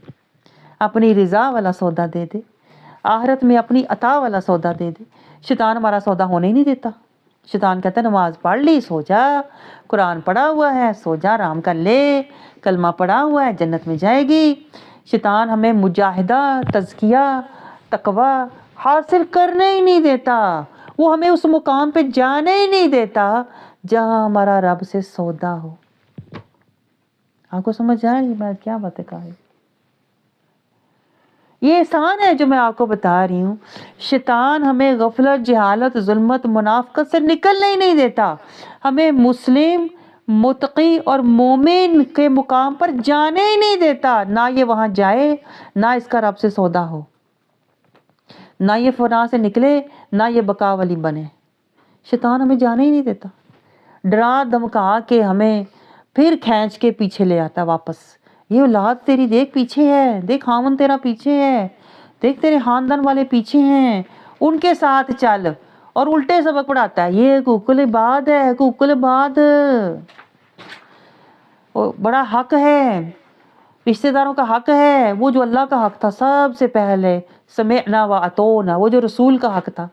اپنی رضا والا سودا دے دے، آخرت میں اپنی عطا والا سودا دے دے۔ شیطان ہمارا سودا ہونے ہی نہیں دیتا۔ شیطان کہتا ہے نماز پڑھ لی، سو جا، قرآن پڑھا ہوا ہے، سو جا، آرام کر لے، کلمہ پڑھا ہوا ہے، جنت میں جائے گی۔ شیطان ہمیں مجاہدہ، تزکیہ، تقوی حاصل کرنے ہی نہیں دیتا، وہ ہمیں اس مقام پہ جانے ہی نہیں دیتا جہاں ہمارا رب سے سودا ہو۔ آپ کو سمجھ آ رہی میں کیا باتیں کہا رہی؟ یہ احسان ہے جو میں آپ کو بتا رہی ہوں۔ شیطان ہمیں غفلت، جہالت، ظلمت، منافقت سے نکلنے ہی نہیں دیتا، ہمیں مسلم، متقی اور مومن کے مقام پر جانے ہی نہیں دیتا، نہ یہ وہاں جائے، نہ اس کا رب سے سودا ہو، نہ یہ فنا سے نکلے، نہ یہ بقا والی بنے۔ شیطان ہمیں جانے ہی نہیں دیتا، ڈرا دھمکا کے ہمیں پھر کھینچ کے پیچھے لے آتا واپس۔ یہ اولاد تیری دیکھ پیچھے ہے، دیکھ خامن تیرا پیچھے ہے، دیکھ تیرے خاندان والے پیچھے ہیں، ان کے ساتھ چل، اور الٹے سبق پڑھاتا ہے۔ یہ حقوق العباد ہے، حقوق العباد بڑا حق ہے، رشتہ داروں کا حق ہے، وہ جو اللہ کا حق تھا سب سے پہلے، سمعنا و اطعنا، وہ جو رسول کا حق تھا،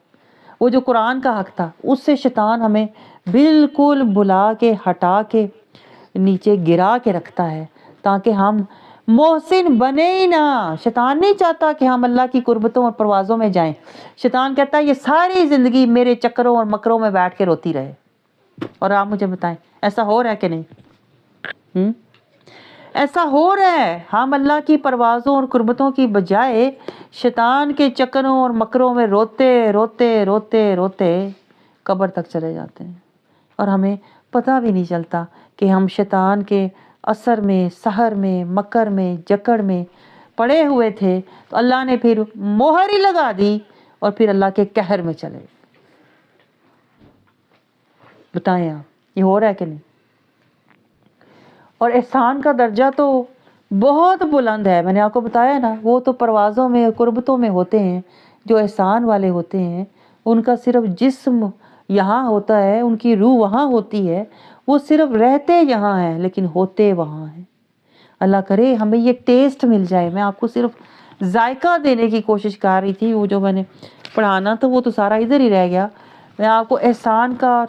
وہ جو قرآن کا حق تھا، اس سے شیطان ہمیں بالکل بلا کے، ہٹا کے، نیچے گرا کے رکھتا ہے، تاکہ ہم محسن بنے ہی نہ. شیطان نہیں چاہتا کہ ہم اللہ کی قربتوں اور پروازوں میں جائیں. شیطان کہتا ہے یہ ساری زندگی میرے چکروں اور مکروں میں بیٹھ کے روتی رہے. اور آپ مجھے بتائیں ایسا ہو رہا ہے کہ نہیں؟ ایسا ہو رہا ہے. ہم اللہ کی پروازوں اور قربتوں کی بجائے شیطان کے چکروں اور مکروں میں روتے روتے روتے روتے قبر تک چلے جاتے ہیں اور ہمیں پتہ بھی نہیں چلتا کہ ہم شیطان کے اثر میں، سحر میں، مکر میں، جکڑ میں پڑے ہوئے تھے تو اللہ نے پھر مہر ہی لگا دی اور پھر اللہ کے قہر میں چلے. بتائیں آپ یہ ہو رہا ہے کہ نہیں؟ اور احسان کا درجہ تو بہت بلند ہے. میں نے آپ کو بتایا نا وہ تو پروازوں میں قربتوں میں ہوتے ہیں جو احسان والے ہوتے ہیں. ان کا صرف جسم یہاں ہوتا ہے، ان کی روح وہاں ہوتی ہے، وہ صرف رہتے یہاں ہیں لیکن ہوتے وہاں ہیں. اللہ کرے ہمیں یہ ٹیسٹ مل جائے. میں آپ کو صرف ذائقہ دینے کی کوشش کر رہی تھی. وہ جو میں نے پڑھانا تھا وہ تو سارا ادھر ہی رہ گیا. میں آپ کو احسان کا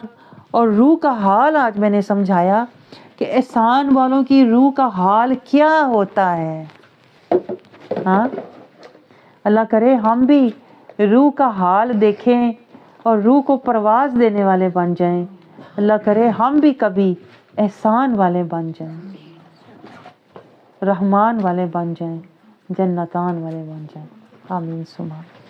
اور روح کا حال آج میں نے سمجھایا کہ احسان والوں کی روح کا حال کیا ہوتا ہے. ہاں اللہ کرے ہم بھی روح کا حال دیکھیں اور روح کو پرواز دینے والے بن جائیں. اللہ کرے ہم بھی کبھی احسان والے بن جائیں، رحمان والے بن جائیں، جنتان والے بن جائیں. آمین ثم آمین.